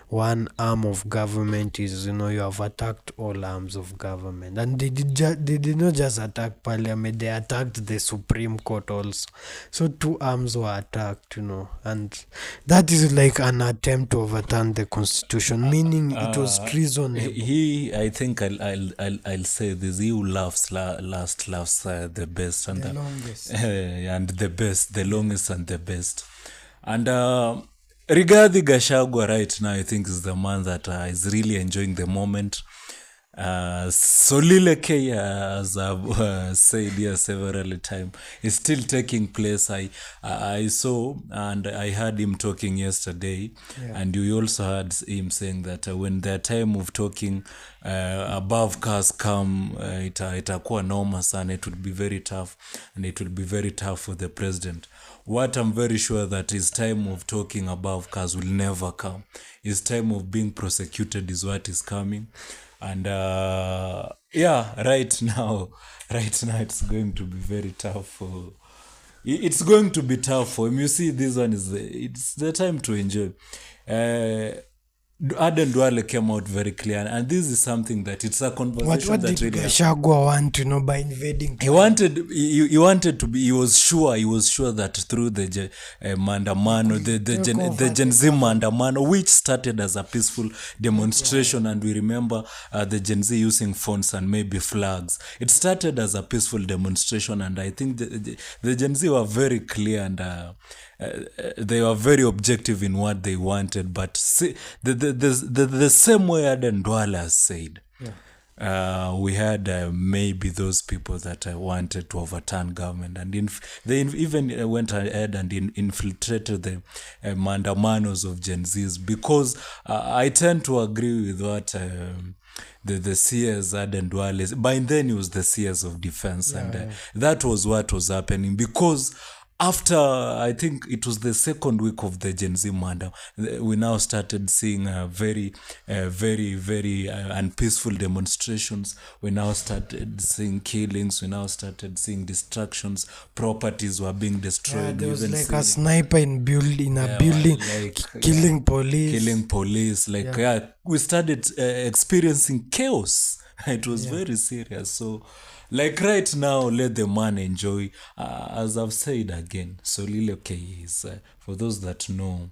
S2: one arm of government, is you have attacked all arms of government. And they did not just attack Parliament, they attacked the Supreme Court also. So two arms were attacked, and that is like an attempt to overturn the constitution, meaning it was treasonable.
S1: I think I'll say this: he who laughs last laughs the best, and
S2: the longest.
S1: And the best, the longest and the best. And regarding Gachagua right now, I think is the man that is really enjoying the moment. Solile K, as I've said here several times, is still taking place. I saw and I heard him talking yesterday, and you also heard him saying that when the time of talking above cars come, itakuwa noma sana. It would be very tough, and it will be very tough for the president. What I'm very sure that his time of talking above cars will never come. His time of being prosecuted is what is coming. And right now it's going to be very tough it's going to be tough for him. You see, this one it's the time to enjoy. Aden Duale came out very clear, and this is something that it's a conversation.
S2: What did Gachagua want, by invading?
S1: He wanted to be. He was sure that through the mandamano, the Gen Z mandamano, which started as a peaceful demonstration, and we remember the Gen Z using phones and maybe flags. It started as a peaceful demonstration, and I think the Gen Z were very clear, and they were very objective in what they wanted. But see, the same way Aden Duale'S said, we had maybe those people that wanted to overturn government, and they even went ahead and infiltrated the mandamanos of Gen Zs, because I tend to agree with what the CS had and Duale'S. By then he was the CS of defense, and that was what was happening, because after, I think it was the second week of the Gen Z murder, we now started seeing very unpeaceful demonstrations. We now started seeing killings. We now started seeing destructions. Properties were being destroyed.
S2: There was like a sniper in a building, killing police.
S1: We started experiencing chaos. It was very serious. So, like right now, let the man enjoy. As I've said again, Solile K is, for those that know,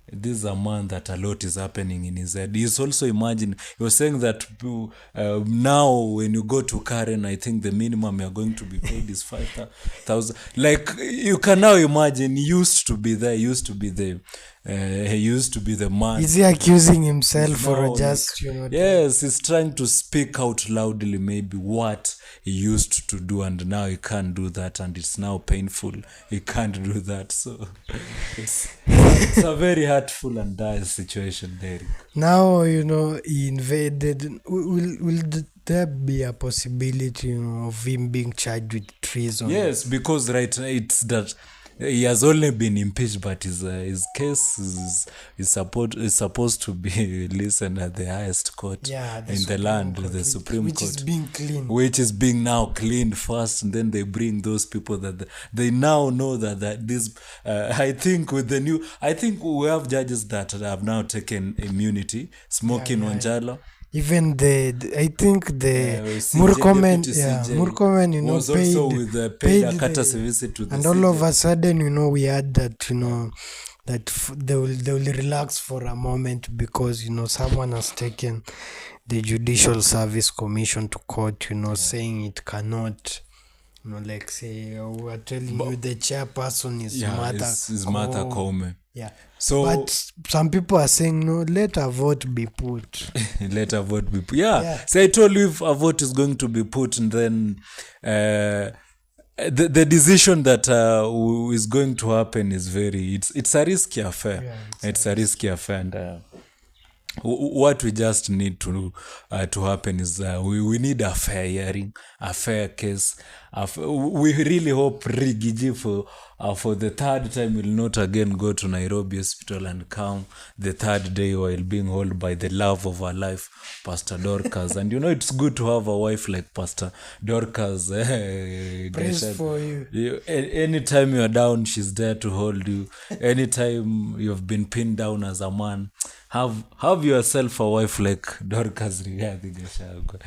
S1: this is a man that a lot is happening in his head. He's also, imagine, he was saying that now when you go to Karen, I think the minimum you're going to be paid is 5,000. Like, you can now imagine, he used to be the man.
S2: Is he accusing himself or just,
S1: Yes, he's trying to speak out loudly maybe what he used to do, and now he can't do that, and it's now painful. He can't do that. So it's a very hurtful and dire situation, Derek.
S2: Now, he invaded. Will there be a possibility, of him being charged with treason?
S1: Yes, because right now it's that he has only been impeached, but his case is supposed to be listened at the highest court in the land, the Supreme Court, which is being now cleaned first, and then they bring those people that they now know that this. I think with the new, I think we have judges that have now taken immunity, Smoking Wanjala.
S2: Even I think the Murkomen,
S1: was
S2: paid,
S1: also with paid a courtesy visit to the
S2: and all of a sudden, we had that, that they will relax for a moment because, someone has taken the Judicial Service Commission to court, saying it cannot, like say, we're telling you the chairperson is
S1: Martha Koome.
S2: Yeah.
S1: So,
S2: but some people are saying, no, let a vote be put.
S1: Let a vote be put. Yeah. So I told you, if a vote is going to be put, and then the decision that is going to happen is it's a risky affair. Yeah, it's a risky affair, and what we just need to happen is we need a fair hearing, a fair case. We really hope Rigiji for the third time will not again go to Nairobi hospital and come the third day while being held by the love of her life, Pastor Dorcas. And it's good to have a wife like Pastor Dorcas.
S2: Praise for you.
S1: Anytime you're down, she's there to hold you. Anytime you've been pinned down as a man, have yourself a wife like Dorcas Rigathi Gachagua,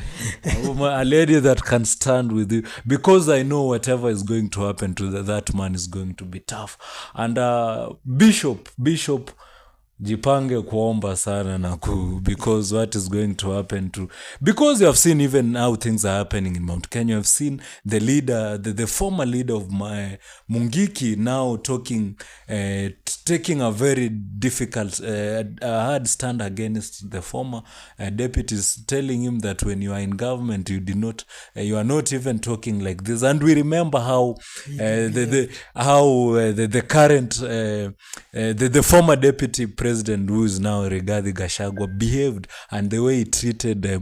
S1: a lady that can stand with you, because I know whatever is going to happen to that man is going to be tough. And Bishop jipange kuomba sana because what is going to happen because you have seen even how things are happening in Mount Kenya. You have seen the leader, the former leader of my Mungiki now taking a very difficult, hard stand against the former deputies, telling him that when you are in government, you are not even talking like this. And we remember how the current, the former deputy president, who is now Rigathi Gachagua, behaved, and the way he treated the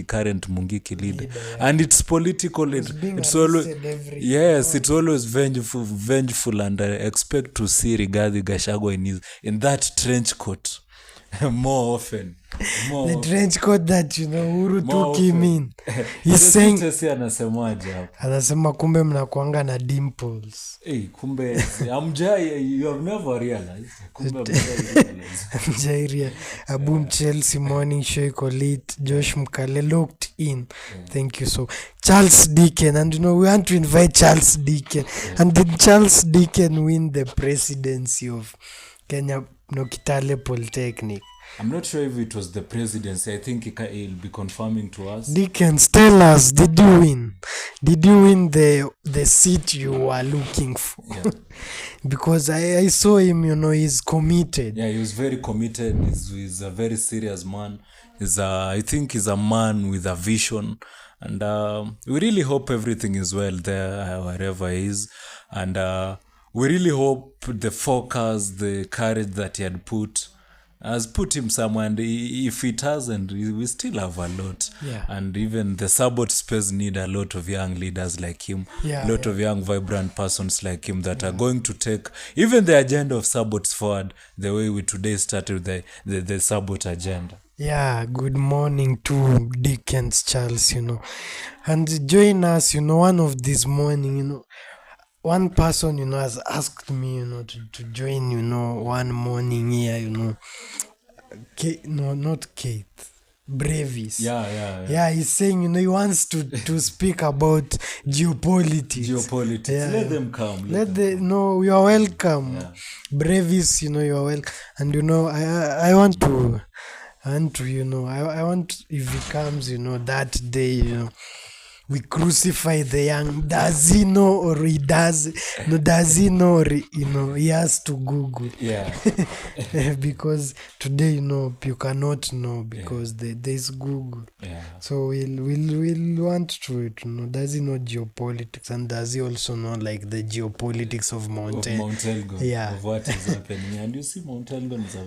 S1: current Mungiki leader. And it's political. It's always, it's always vengeful, and I expect to see Rigathi Gachagua in that trench coat more often.
S2: The trench coat that Ruto came in. He's saying, anasema kumbe mnakuanga na dimples.
S1: Kumbe you have never realized.
S2: Kumbe Aboom Chelsea morning show lit. Josh Mkale locked in. Thank you so. Charles Deacon, and we want to invite Charles Deacon. And did Charles Deacon win the presidency of Kenya Kitale Polytechnic?
S1: I'm not sure if it was the presidency. I think he'll be confirming to us.
S2: Dickens, tell us, did you win? Did you win the seat you were looking for? Yeah. Because I saw him, he's committed.
S1: Yeah, he was very committed. He's a very serious man. I think he's a man with a vision, and we really hope everything is well there wherever he is, and we really hope the focus, the courage that he had put has put him somewhere, and if it hasn't, we still have a lot.
S2: Yeah.
S1: And even the Sabot space need a lot of young leaders like him,
S2: Yeah,
S1: a lot of young vibrant persons like him that are going to take even the agenda of Sabots forward the way we today started the Sabot agenda.
S2: Yeah, good morning to Dickens Charles, And join us, one of this morning, one person, has asked me, to join, one morning here, no, not Kate, Brevis. Yeah, he's saying, he wants to speak about geopolitics.
S1: Geopolitics.
S2: Yeah.
S1: Let them come.
S2: No, you are welcome. Yeah. Brevis, you are welcome. And, I want to, I want, if he comes, that day, we crucify the young. Does he know or he does? No, does he know or, he has to Google.
S1: Yeah.
S2: Because today, you cannot know because there's Google.
S1: Yeah.
S2: So we'll want to does he know geopolitics, and does he also know like the geopolitics of
S1: Mt.Elgon?
S2: Yeah.
S1: Of what is happening. And you see, Mt.Elgon is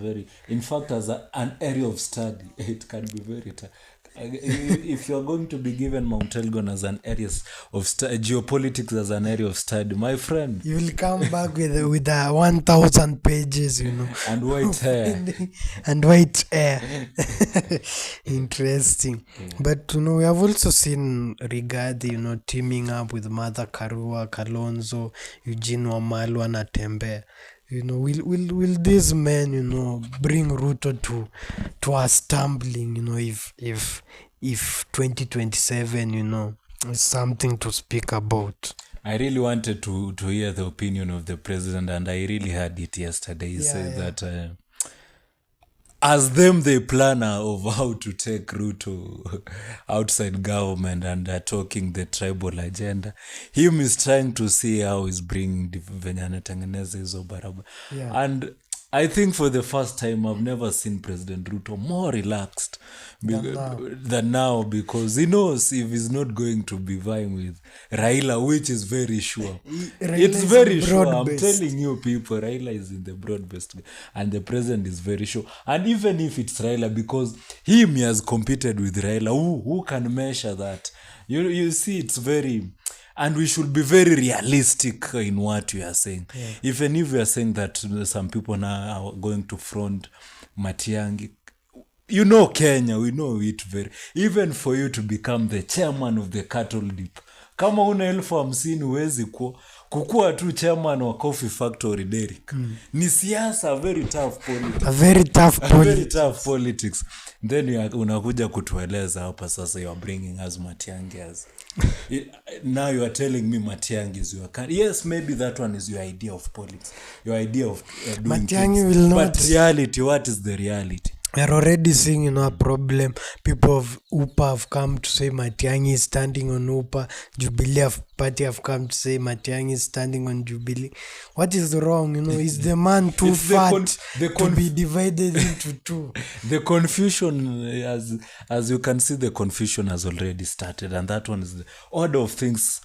S1: in fact, as an area of study, it can be very tough. If you're going to be given Mt.Elgon as an area of geopolitics as an area of study, my friend,
S2: you will come back with 1,000 pages,
S1: and white hair.
S2: And white hair. Interesting. Yeah. But we have also seen Rigathi, teaming up with Mother Karua, Kalonzo, Eugene Wamalwa, and Tembe. Will these men, bring Ruto to a stumbling, if 2027, is something to speak about.
S1: I really wanted to hear the opinion of the president, and I really heard it yesterday. He said that as them the planner of how to take Ruto outside government and talking the tribal agenda, him is trying to see how he's bringing venye anatengeneza hizo barabara. And I think for the first time I've never seen President Ruto more relaxed than now, because he knows if he's not going to be vying with Raila, which is very sure. It's very sure. I'm telling you people, Raila is in the broad-based, and the president is very sure. And even if it's Raila, because he has competed with Raila, who can measure that? You see, it's very... And we should be very realistic in what we are saying. Yeah. Even if we are saying that some people now are going to front Matiang'i, Kenya, we know it very. Even for you to become the chairman of the cattle dip, kama una 50,000 huwezi kukua tu chairman wa coffee factory Derek. Ni siasa, very tough politics. Then unakuja kutueleza hapa sasa, you are bringing us Matiang'i as now you are telling me Matiang'i is your yes, maybe that one is your idea of politics, your idea of doing
S2: Matiang'i
S1: things.
S2: Will not.
S1: But reality, what is the reality?
S2: We're already seeing, a problem. People of UPA have come to say Matiang'i is standing on UPA. Jubilee party have come to say Matiang'i is standing on Jubilee. What is wrong? Is the man too fat to be divided into two?
S1: The confusion, as you can see, the confusion has already started, and that one is the order of things.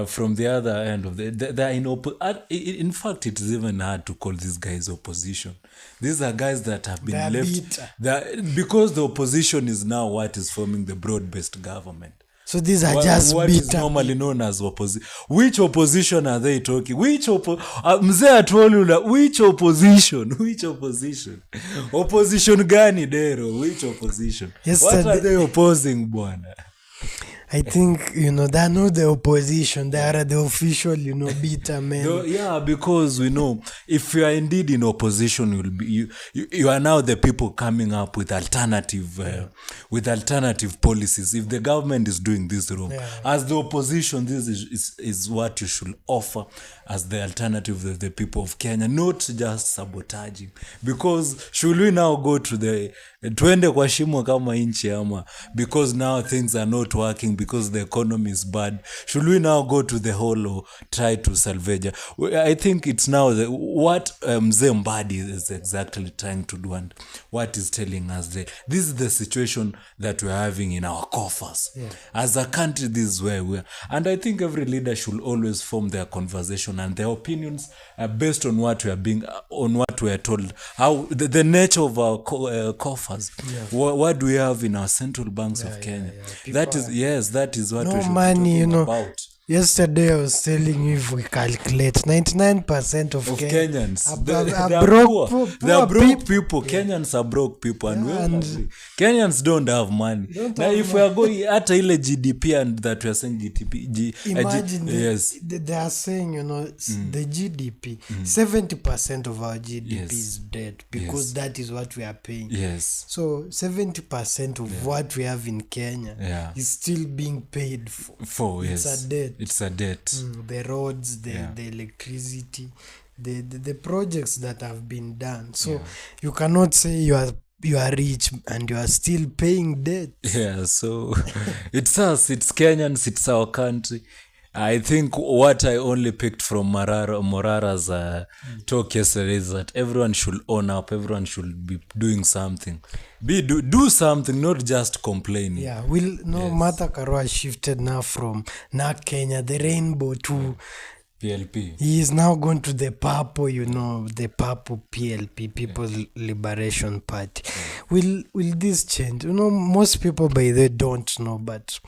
S1: From the other end of they're in fact, it's even hard to call these guys opposition. These are guys that have been left because the opposition is now what is forming the broad-based government.
S2: So these are just
S1: what is normally known as opposition. Which opposition are they talking? Mzee atuolula, which opposition? Opposition gani dero? Which opposition? What are they opposing, bwana?
S2: I think, they are not the opposition. They are the official, bitter men.
S1: Yeah, because we know if you are indeed in opposition, you are now the people coming up with alternative policies. If the government is doing this wrong, as the opposition, this is what you should offer as the alternative of the people of Kenya, not just sabotaging. Because should we now go to the twende kwa shimo kama inchi ama because now things are not working because the economy is bad, should we now go to the hole or try to salvage? I think it's now what Mzee Mbadi is exactly trying to do and what is telling us that this is the situation that we're having in our coffers. As a country, this is where we are, and I think every leader should always form their conversation and their opinions based on what we are being on what we are told, how the nature of our coffers. What do we have in our central banks of Kenya? That is what
S2: no
S1: we should
S2: money,
S1: be talking
S2: you know.
S1: about.
S2: Yesterday I was telling you, if we calculate 99% of
S1: Kenyans,
S2: are broke,
S1: they are broke people. Kenyans are broke people, and we all agree. Kenyans don't have money. Now, if we are going at ile GDP and that we are saying GDP,
S2: imagine
S1: yes,
S2: they are saying, you know, the GDP, 70% of our GDP is dead because that is what we are paying.
S1: Yes.
S2: So 70% of what we have in Kenya is still being paid for. It's a debt.
S1: It's a debt.
S2: The roads, the electricity, the projects that have been done. So you cannot say you are rich and you are still paying debt. Yeah,
S1: so it's us, it's Kenyans, it's our country. I think what I only picked from Morara's talk yesterday is that everyone should own up, everyone should be doing something. Do something, not just complaining.
S2: Yeah, Martha Karua shifted now from Kenya, the rainbow, to
S1: PLP.
S2: He is now going to the purple, you know, the purple PLP, People's Liberation Party. Will this change? You know, most people by the way don't know, but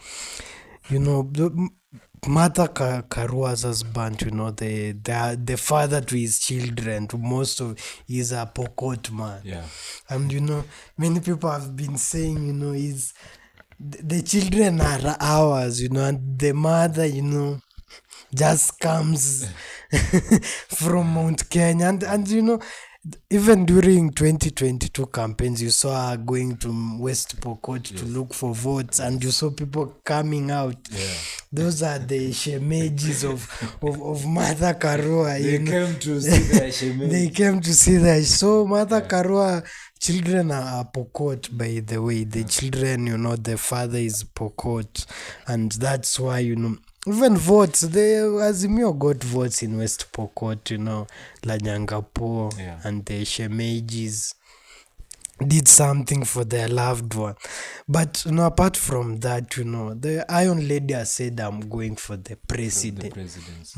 S2: you know, Martha Karua's husband, you know, the father to his children, to most of, is a Pokot man.
S1: Yeah.
S2: And you know, many people have been saying, you know, the children are ours, you know, and the mother, you know, just comes from Mount Kenya. And you know, even during 2022 campaigns, you saw her going to West Pokot to look for votes, and you saw people coming out.
S1: Yeah.
S2: Those are the shemejis of Martha Karua.
S1: They came to see the shemej.
S2: They came to see that. So Martha Karua children are Pokot, by the way. The children, you know, the father is Pokot, and that's why, you know, even votes, Azimio got votes in West Pokot, you know, Lanyangapo and the Shemejis did something for their loved one. But, you know, apart from that, you know, the Iron Lady has said, I'm going for the president.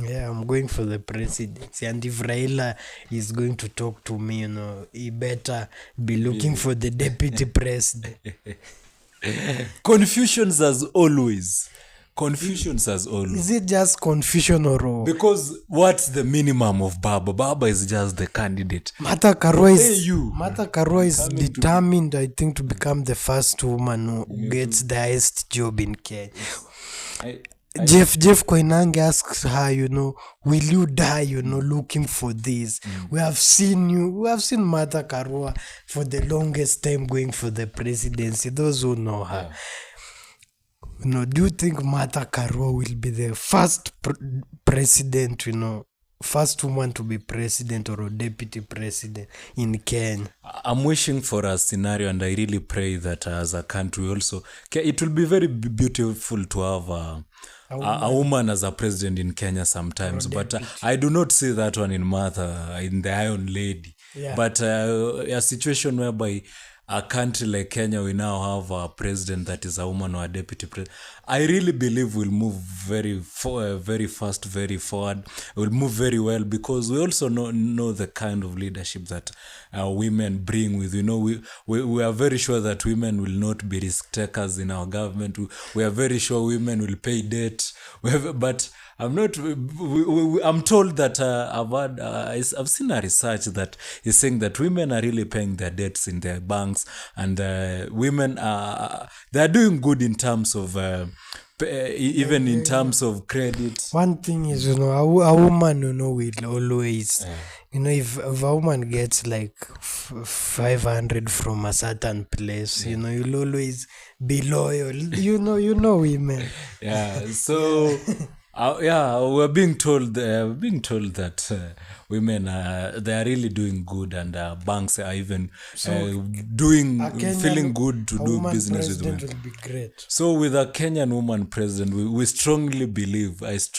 S2: Yeah, I'm going for the presidency. And if Raila is going to talk to me, you know, he better be looking for the deputy president.
S1: Confusions as always. Is
S2: it just confusion or?
S1: Because what's the minimum of Baba? Baba is just the candidate.
S2: Martha Karua is determined, I think, to become the first woman who gets the highest job in Kenya. Jeff Koinange asks her, you know, will you die, you know, looking for this? We have seen Martha Karua for the longest time going for the presidency. Those who know her. You know, do you think Martha Karua will be the first president, you know, first woman to be president or a deputy president in Kenya?
S1: I'm wishing for a scenario, and I really pray that as a country also, it will be very beautiful to have a woman as a president in Kenya sometimes. But I do not see that one in Martha, in the Iron Lady.
S2: Yeah.
S1: But a situation whereby a country like Kenya, we now have a president that is a woman or a deputy president. I really believe we'll move very fast, very forward. We'll move very well because we also know the kind of leadership that women bring with. You know, we are very sure that women will not be risk takers in our government. We are very sure women will pay debt. But I'm told that I've seen a research that is saying that women are really paying their debts in their banks, and women they're doing good in terms of even in terms of credit.
S2: One thing is, you know, a woman, you know, will always, you know, if a woman gets like 500 from a certain place, you know, you'll always be loyal. You know women.
S1: Yeah, so Yeah, we're being told that women they are really doing good, and banks are even feeling good to
S2: a
S1: do
S2: woman
S1: business with
S2: president
S1: women.
S2: will be great.
S1: So with a Kenyan woman president, we strongly believe, as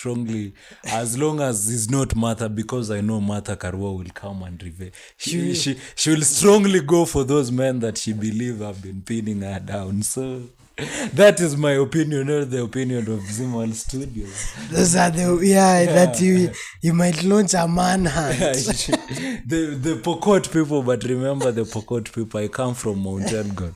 S1: long as it's not Martha, because I know Martha Karua will come and revenge. She will strongly go for those men that she believe have been pinning her down. So that is my opinion, not the opinion of Zimal Studios.
S2: Those are that you might launch a manhunt.
S1: the Pokot people, but remember the Pokot people, I come from Mt.Elgon.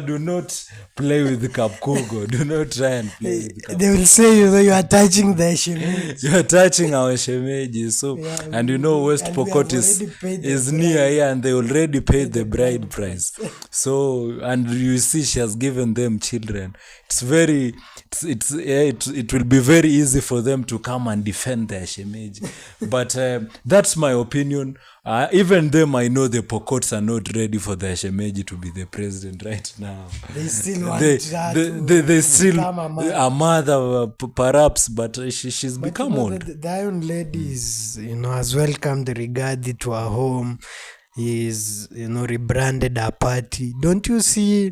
S1: Do not play with Kapkugo. Do not try and play with Kapkugo.
S2: They will say, you are touching the shemeji.
S1: You are touching our shemeji. So, and West
S2: and we
S1: Pokot
S2: have already paid the
S1: is near here, and they already paid the bride price. So, and you see, she has given them children. It will be very easy for them to come and defend their shemeji. But that's my opinion. Even them, I know the Pokots are not ready for their shemeji to be the president right now.
S2: They still want
S1: they still
S2: become
S1: a mother, perhaps, but she's become old.
S2: The Iron Lady is, has welcomed Rigadi to her home. He's, rebranded her party. Don't you see?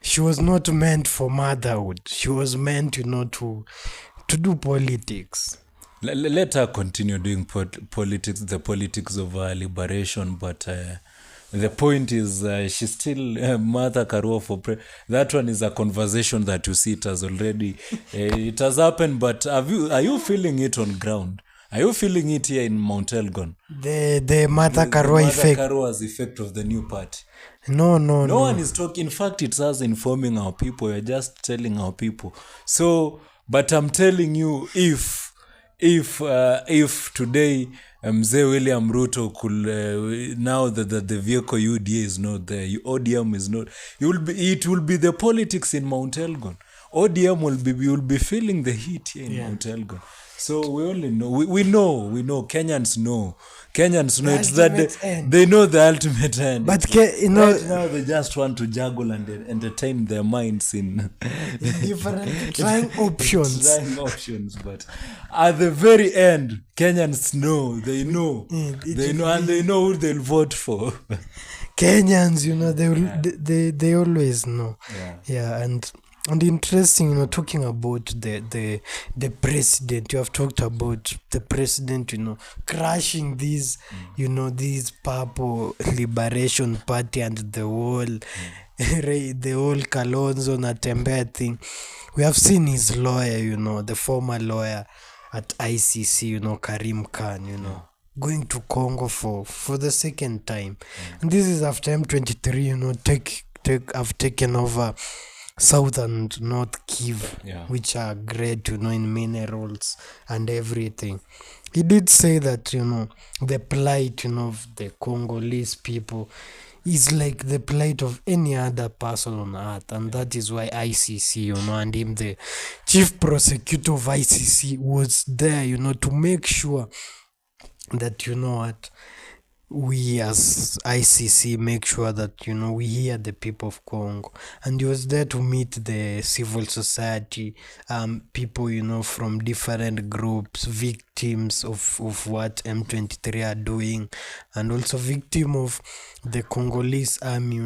S2: She was not meant for motherhood. She was meant, to do politics.
S1: Let her continue doing politics, the politics of liberation. But the point is, she's still Martha Karua for that one is a conversation that you see it has already it has happened. But are you feeling it on ground? Are you feeling it here in Mt.Elgon?
S2: The Martha Karua effect.
S1: Martha Karua's effect of the new party.
S2: No
S1: one is talking. In fact, it's us informing our people. We're just telling our people. So, but I'm telling you, if today Mzee William Ruto could now that the vehicle UDA is not there, ODM is not, it will be the politics in Mt.Elgon. ODM will be feeling the heat here in Mt.Elgon. So we only know, we know, Kenyans know. It's that they know the ultimate end.
S2: But
S1: right now they just want to juggle and entertain their minds in
S2: different trying options.
S1: But at the very end, Kenyans know. They know, and they know who they'll vote for.
S2: Kenyans, they always know. And interesting, talking about the president. You have talked about the president, crashing these, these Purple Liberation Party and the whole Kalonzo Natembeya thing. We have seen his lawyer, the former lawyer at ICC, Karim Khan, going to Congo for the second time. And this is after M23, have taken over South and North Kivu, which are great, in minerals and everything. He did say that, the plight, of the Congolese people is like the plight of any other person on earth. And that is why ICC, and him, the chief prosecutor of ICC, was there, to make sure that, we as ICC make sure that, we hear the people of Congo. And he was there to meet the civil society, people, from different groups, victims of what M23 are doing, and also victim of the Congolese army,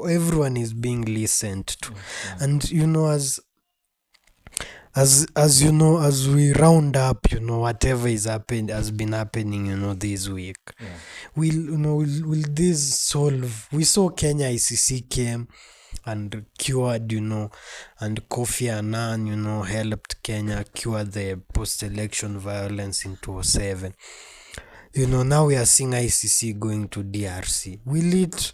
S2: Everyone is being listened to. And, as we round up, whatever has been happening, this week, will this solve? We saw Kenya ICC came and cured, and Kofi Annan, helped Kenya cure the post-election violence in 2007. Now we are seeing ICC going to DRC. Will it,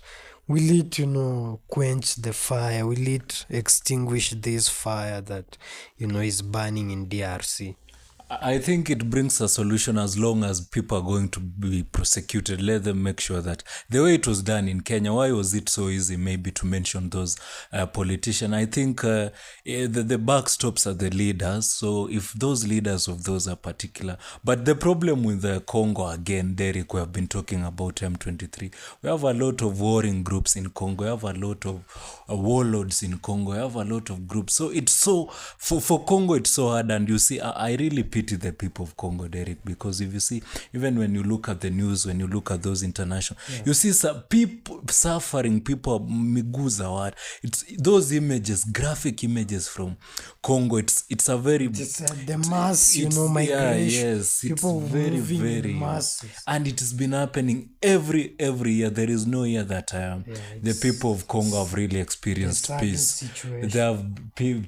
S2: quench the fire? Will it extinguish this fire that, is burning in DRC?
S1: I think it brings a solution as long as people are going to be prosecuted. Let them make sure that the way it was done in Kenya, why was it so easy maybe to mention those politicians? I think the buck stops at the leaders. So if those leaders of those are particular. But the problem with the Congo, again, Derek, we have been talking about M23. We have a lot of warring groups in Congo. We have a lot of warlords in Congo. We have a lot of groups. So it's so, for Congo, it's so hard. And you see, I really pity the people of Congo, Derek, because if you see, even when you look at the news, when you look at those international, you see some people suffering, people miguza what. It's those images, graphic images from Congo. It's a very
S2: the mass, migration.
S1: Yeah, yes, it's
S2: people
S1: very,
S2: moving in
S1: very,
S2: masses.
S1: and it has been happening every year. There is no year that the people of Congo have really experienced peace.
S2: Situation.
S1: They have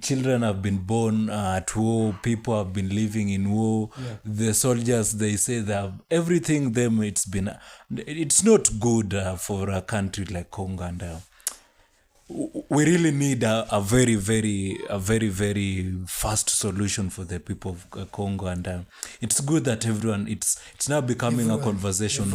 S1: children have been born at war. People have been living in war. The soldiers, they say they have everything. Them, it's not good for a country like Congo, and we really need a very, very fast solution for the people of Congo, and it's good that it's now becoming a conversation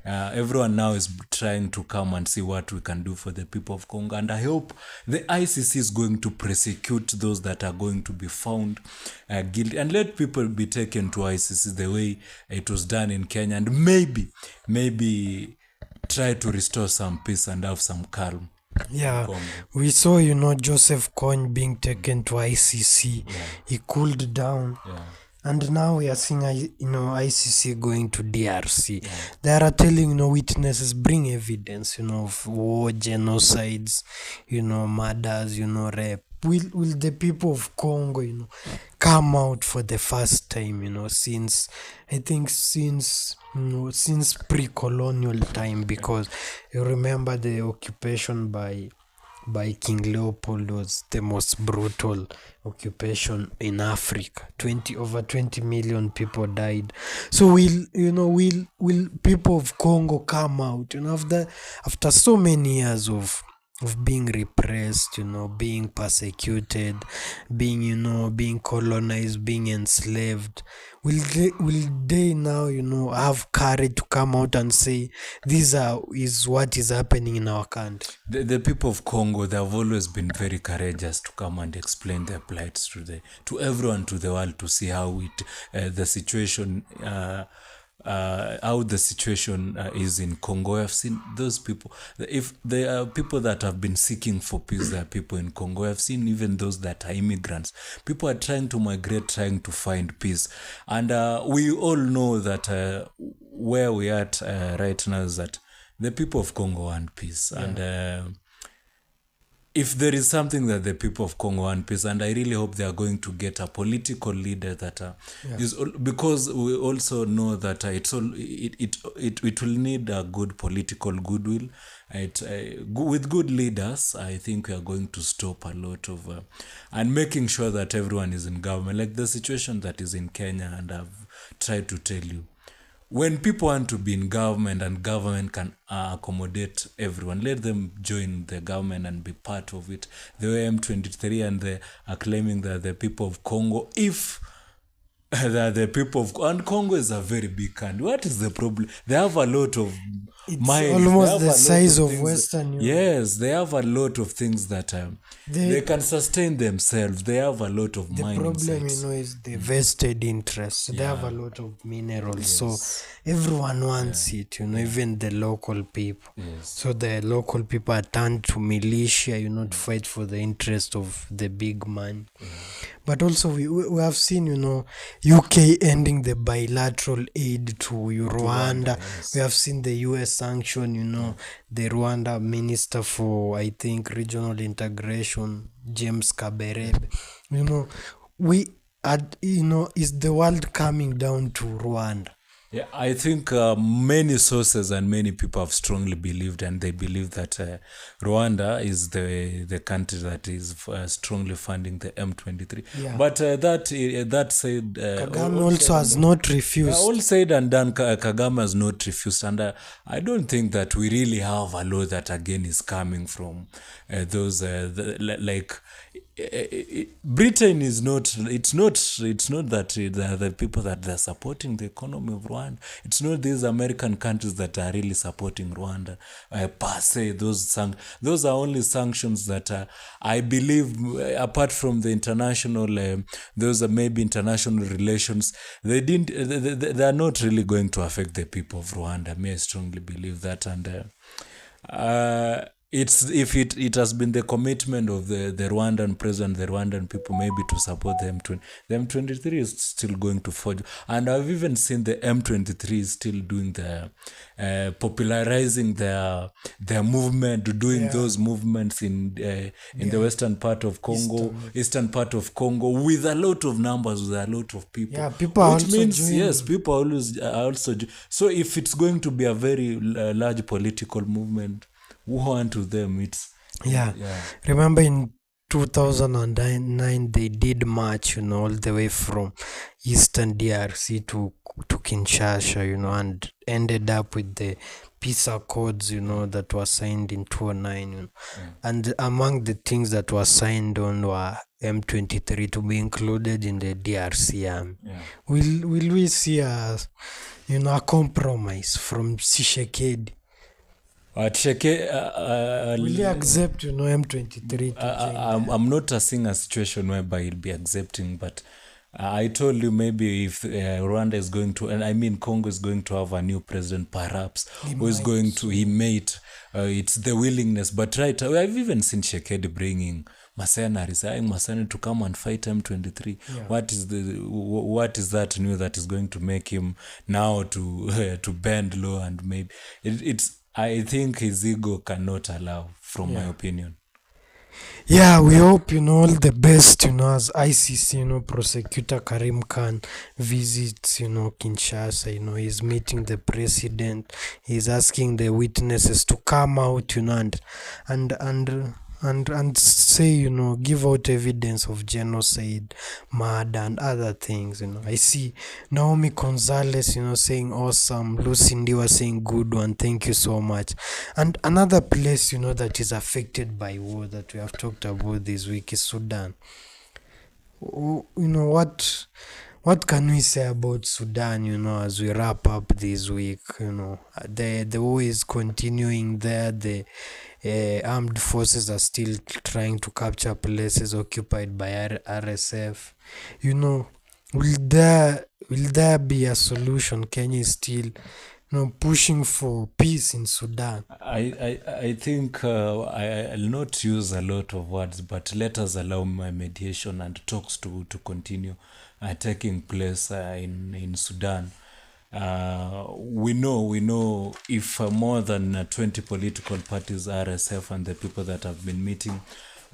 S1: everyone now is trying to come and see what we can do for the people of Congo, and I hope the ICC is going to prosecute those that are going to be found guilty, and let people be taken to ICC the way it was done in Kenya, and maybe try to restore some peace and have some calm.
S2: Yeah, we saw, Joseph Kony being taken to ICC. He cooled down. And now we are seeing, ICC going to DRC. They are telling, witnesses, bring evidence, of war, genocides, murders, rape. Will the people of Congo, come out for the first time, since pre-colonial time, because you remember the occupation by King Leopold was the most brutal occupation in Africa. Over 20 million people died. So will people of Congo come out, after so many years of being repressed, being persecuted, being colonized, being enslaved? Will they now, have courage to come out and say, is what is happening in our country?
S1: The people of Congo, they have always been very courageous to come and explain their plights to everyone, to the world, to see how the situation how the situation is in Congo. I've seen those people. If there are people that have been seeking for peace, there are people in Congo. I've seen even those that are immigrants. People are trying to migrate, trying to find peace. And we all know that where we are at right now is that the people of Congo want peace. And if there is something that the people of Congo want peace, and I really hope they are going to get a political leader that is, because we also know that it will need a good political goodwill. With good leaders, I think we are going to stop a lot of and making sure that everyone is in government, like the situation that is in Kenya. And I've tried to tell you, when people want to be in government and government can accommodate everyone, let them join the government and be part of it. The M23, and they are claiming that the people of Congo, if that the people of, and Congo is a very big country. What is the problem? They have a lot of mines.
S2: Almost the size of Western Europe.
S1: Yes, they have a lot of things that they can sustain themselves. They have a lot of mining.
S2: The problem, is the vested interests. They have a lot of minerals. So everyone wants it, even the local people. So the local people are turned to militia, to fight for the interest of the big man. But also we have seen, UK ending the bilateral aid to Rwanda. We have seen the US sanction, the Rwanda Minister for, I think, Regional Integration, James Kabarebe. Is the world coming down to Rwanda?
S1: Yeah, I think many sources and many people have strongly believed, and they believe that Rwanda is the country that is strongly funding the M23.
S2: Yeah.
S1: But that said,
S2: Kagame also has not refused.
S1: All said and done, Kagame has not refused, and I don't think that we really have a law that again is coming from those like Britain is not. It's not. It's not that the people that they're supporting the economy of Rwanda. It's not these American countries that are really supporting Rwanda per se. Those are only sanctions that I believe, apart from the international, those are maybe international relations. They didn't. They are not really going to affect the people of Rwanda. I strongly believe that, and. It's if it has been the commitment of the Rwandan president, the Rwandan people, maybe to support the M20. The M23 is still going to forge, and I've even seen the M23 is still doing the popularizing their movement, doing those movements in the western part of Congo, eastern part of Congo, with a lot of numbers, with a lot of people.
S2: Yeah, people are
S1: which
S2: also
S1: means
S2: joining.
S1: yes, people are also. So if it's going to be a very large political movement, woe unto them. It's
S2: Yeah. Remember in 2009 they did march, all the way from eastern DRC to Kinshasa, and ended up with the peace accords, that were signed in 2009. And among the things that were signed on were M23 to be included in the DRC army. Will we see a compromise from Tshisekedi? Will you accept, M23 to join?
S1: I'm not seeing a situation whereby he'll be accepting, but I told you maybe if Rwanda is going to, and I mean Congo is going to have a new president, perhaps, who is going to, it's the willingness. But right, I've even seen Tshisekedi bringing mercenaries, mercenaries to come and fight M23. What is that new that is going to make him now to bend low, and maybe it's I think his ego cannot allow, from my opinion.
S2: Yeah, we hope, all the best, as ICC, prosecutor Karim Khan visits, Kinshasa, he's meeting the president, he's asking the witnesses to come out, and say, give out evidence of genocide, murder, and other things. I see Naomi Gonzalez, saying awesome, Lucy Ndiwa saying good one, thank you so much. And another place, that is affected by war that we have talked about this week is Sudan. What can we say about Sudan, as we wrap up this week? The war is continuing there. The armed forces are still trying to capture places occupied by RSF. Will there be a solution? Kenya is still pushing for peace in Sudan.
S1: I think I'll not use a lot of words, but let us allow my mediation and talks to continue taking place in Sudan. We know if more than 20 political parties, RSF and the people that have been meeting,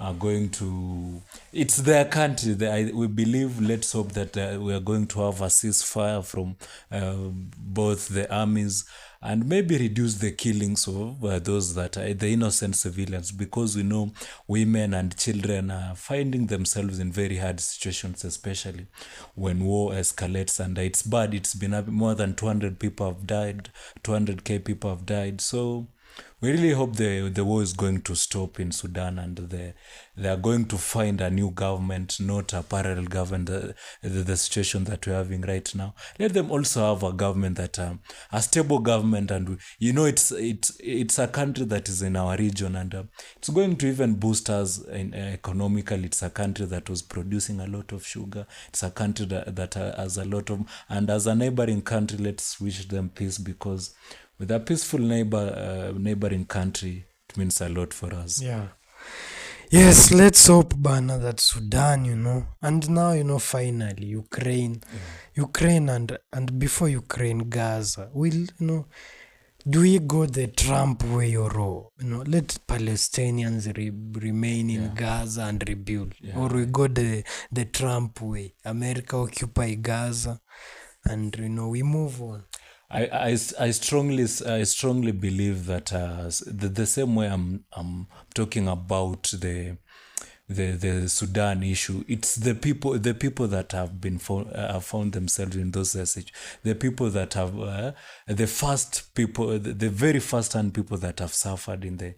S1: are going to, it's their country. We believe, let's hope that we are going to have a ceasefire from both the armies, and maybe reduce the killings of those that are the innocent civilians, because we know women and children are finding themselves in very hard situations, especially when war escalates. And it's bad. It's been more than 200 people have died, 200k people have died. So we really hope the war is going to stop in Sudan, and they are going to find a new government, not a parallel government, the situation that we're having right now. Let them also have a government that a stable government, and it's a country that is in our region, and it's going to even boost us economically. It's a country that was producing a lot of sugar. It's a country that has a lot of, and as a neighboring country, let's wish them peace, because with a peaceful neighboring country, it means a lot for us.
S2: Yeah. Yes, let's hope, Bana, that Sudan, and now, finally, Ukraine, and before Ukraine, Gaza. Will, do we go the Trump way, or let Palestinians remain in Gaza and rebuild? Or we go the Trump way, America occupy Gaza, and, we move on?
S1: I strongly believe that the same way I'm talking about the Sudan issue. It's the people that have been have found themselves in those the people that have the first people, the very first hand people that have suffered in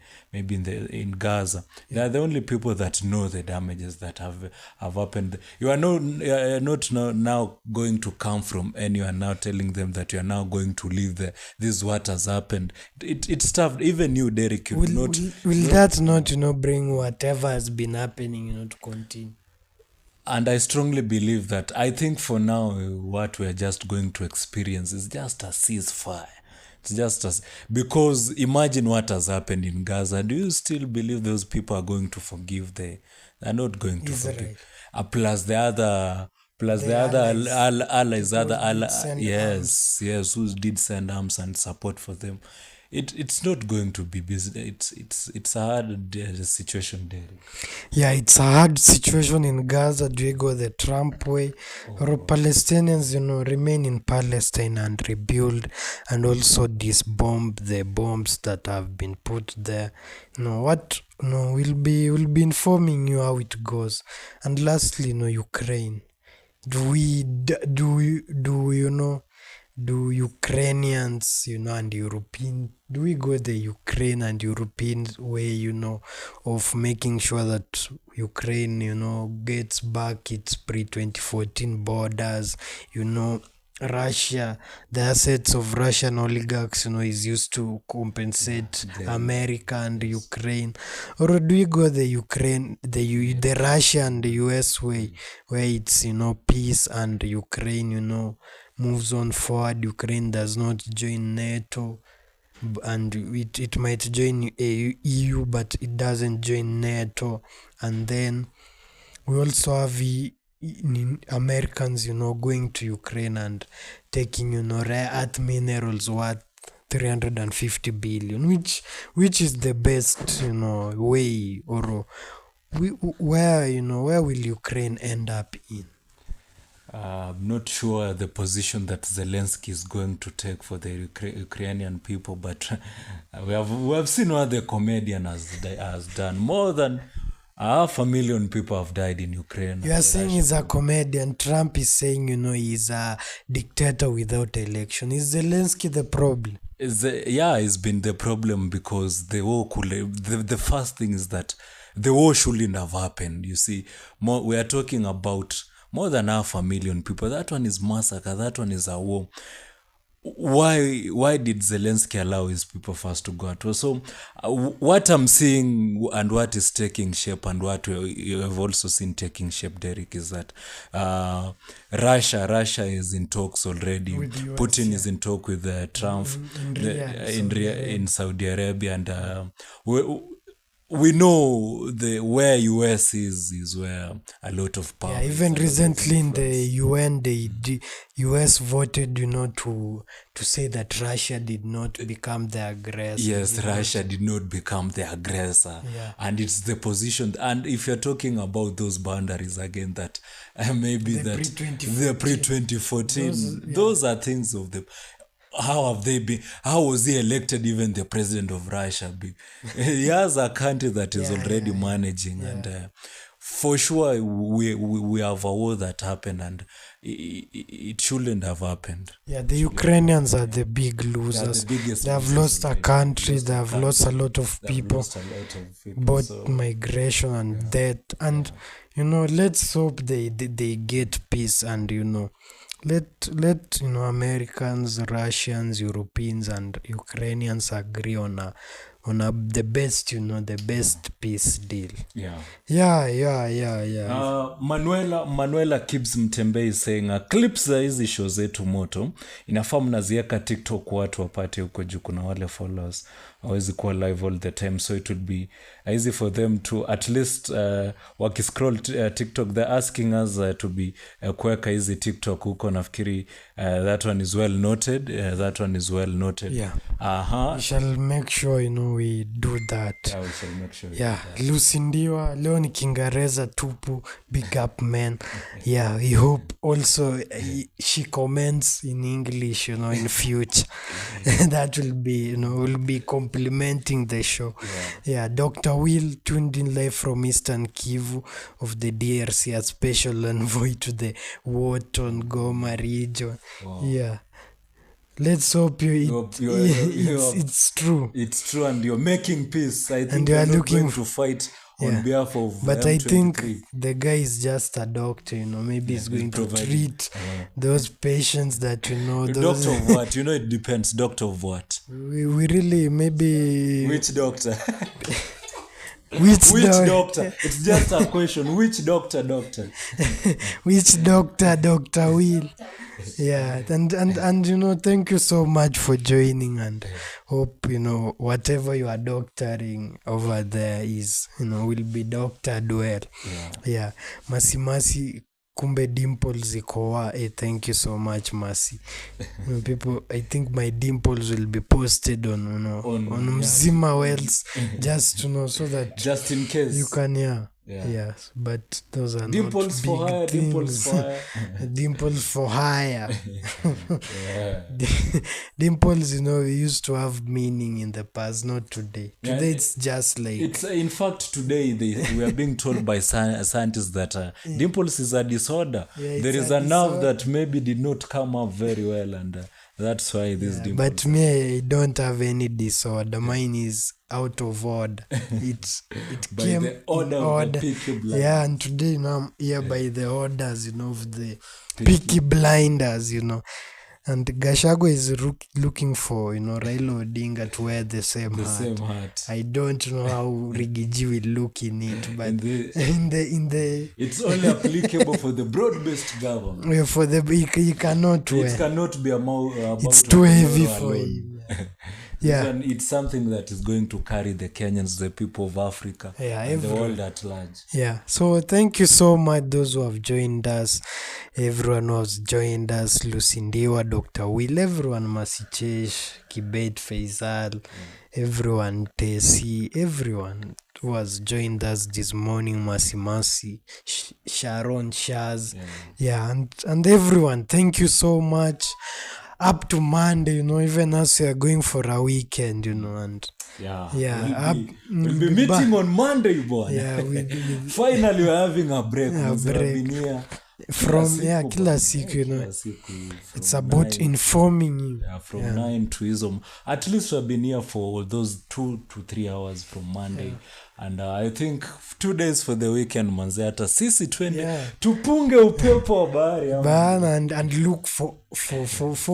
S1: Gaza. They are the only people that know the damages that have happened. You are not now going to come from anyone now telling them that you are now going to leave there. This is what has happened. It's tough. Even you, Derek,
S2: Will that not, bring whatever has been happening, to continue?
S1: And I strongly believe that I think for now, what we're just going to experience is just a ceasefire. It's just as, because imagine what has happened in Gaza. Do you still believe those people are going to forgive? They're not going to forgive. Plus the other allies, yes, who did send arms and support for them. It's not going to be business. It's a hard situation there.
S2: Yeah, it's a hard situation in Gaza. Do we go the Trump way, or Palestinians, remain in Palestine and rebuild, and also disbomb the bombs that have been put there? We'll be informing you how it goes. And lastly, Ukraine. Do Ukrainians, and European, do we go the Ukraine and European way, of making sure that Ukraine, gets back its pre-2014 borders, Russia, the assets of Russian oligarchs, is used to compensate America and Ukraine? Or do we go the Ukraine, the Russia and the US way, where it's, peace and Ukraine, moves on forward? Ukraine does not join NATO, and it might join EU, but it doesn't join NATO. And then we also have Americans, going to Ukraine and taking, rare earth minerals worth $350 billion, which is the best, way, or where will Ukraine end up in?
S1: I'm not sure the position that Zelensky is going to take for the Ukrainian people, but we have seen what the comedian has done. More than 500,000 people have died in Ukraine.
S2: You are saying he's a comedian. Trump is saying, he's a dictator without election. Is Zelensky the problem?
S1: It's been the problem, because the war the first thing is that the war shouldn't have happened. You see, we are talking about more than 500,000 people. That one is massacre. That one is a war. Why did Zelensky allow his people first to go at war? So what I'm seeing and what is taking shape, and what you have also seen taking shape, Derek, is that Russia is in talks already. Putin is in talk with Trump in Saudi Arabia, and we know where US is where a lot of power.
S2: Yeah, even recently in the UN, the US voted, to say that Russia did not become the aggressor.
S1: Yes, Russia did not become the aggressor.
S2: Yeah.
S1: And it's the position. And if you're talking about those boundaries again, that maybe the pre-2014, those are things of the... How have they been? How was he elected even the president of Russia? He has a country that is already managing, and for sure we have a war that happened, and it shouldn't have happened.
S2: Yeah, the Ukrainians are the big losers. They have lost a country. They have lost a lot of people, both migration and death. And let's hope they get peace, and let Americans, Russians, Europeans, and Ukrainians agree on the best, the best peace deal.
S1: Manuela Kibs Mtembe is saying clips za hizi show zetu moto inafaa mnaziweka TikTok, watu wapate huko juu. Kuna wale followers hawezi kuwa live all the time, so it would be easy for them to at least wakiscroll TikTok. They're asking us to be kuweka hizi TikTok huko. Nafikiri that one is well noted.
S2: Yeah. We shall make sure we do that.
S1: Yeah, we shall make sure.
S2: Lucindiwa leo ni Kiingereza tupu. Big up, man. Yeah, we hope also she comments in English, in future. That will be, will be complimenting the show. Yeah, Dr. Will tuned in live from Eastern Kivu of the DRC as special envoy to the Wharton Goma region. Wow. Yeah. Let's hope it's true.
S1: It's true, and you're making peace. I think
S2: and you are looking
S1: to fight on behalf of
S2: But
S1: M23.
S2: I think the guy is just a doctor, maybe he's going to treat those patients that those
S1: doctor of what? It depends. Doctor of what?
S2: We really maybe
S1: which doctor?
S2: Which
S1: doctor? It's just a question. Which doctor?
S2: Which Dr. Will? Yeah, and thank you so much for joining, and hope whatever you are doctoring over there is will be doctored well. Yeah. Masi kumbe dimples ikoa. Thank you so much, Masi. People, I think my dimples will be posted on Mzima Wells just so that
S1: just in case
S2: you can yes, but those are
S1: dimples
S2: not big
S1: for hire,
S2: things. Dimples for hire. Dimples, we used to have meaning in the past, not today. Today it's just like...
S1: It's in fact today we are being told by scientists that dimples is a disorder. There is a nerve that maybe did not come up very well, and that's why this dimples.
S2: But me, I don't have any disorder. Mine is out of order. It
S1: by
S2: came
S1: the order of the Peaky Blinders.
S2: Yeah, and today I'm here by the orders, of the Peaky Blinders, And Gachagua is looking for, Raila Odinga to wear the same hat. I don't know how Rigiji will look in it, but in the
S1: it's only applicable for the broad-based government.
S2: For he cannot wear.
S1: It cannot be
S2: it's too heavy for him. Yeah,
S1: it's something that is going to carry the Kenyans, the people of Africa, and the world at large.
S2: Yeah, so thank you so much, those who have joined us, everyone who has joined us, Lucindiwa, Dr. Will, everyone, Masichesh, Kibet, Faisal, everyone, Tesi, everyone who has joined us this morning, Masi, Sharon, Shaz, and everyone, thank you so much. Up to Monday, even as we are going for a weekend, and
S1: we'll be meeting on Monday, boy.
S2: Yeah,
S1: finally we're having a break.
S2: From kila siku, it's about informing you.
S1: From 9 to Ism. At least we've been here for those 2 to 3 hours from Monday. And I think 2 days for the weekend, manze, hata sisi twende tupunge upepo wa bahari
S2: and look for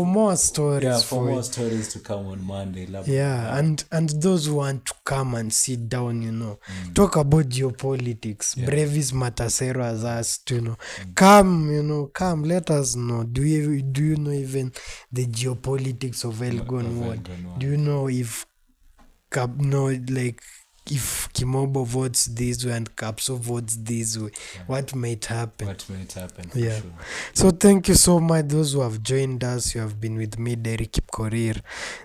S2: more stories.
S1: For more stories to come on Monday.
S2: And those who want to come and sit down, talk about geopolitics. Brevis Matasero has asked, come, let us know. Do you know even the geopolitics of Elgon Ward? Do you know if if Kimobo votes this way and Kapso votes this way, what might happen?
S1: For sure.
S2: So thank you so much, those who have joined us. You have been with me, Derek Kipkorir,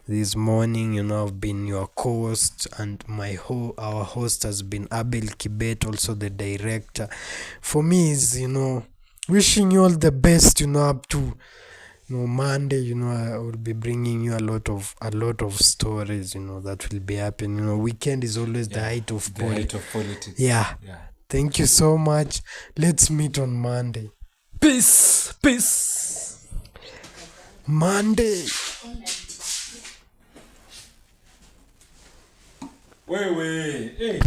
S2: this morning. I've been your co-host, and our host has been Abel Kibet, also the director. For me is, wishing you all the best, up to Monday. I will be bringing you a lot of stories, that will be happening. Weekend is always the height of
S1: politics.
S2: Yeah. Thank you so much. Let's meet on Monday.
S1: Peace.
S2: Monday.
S1: Hey.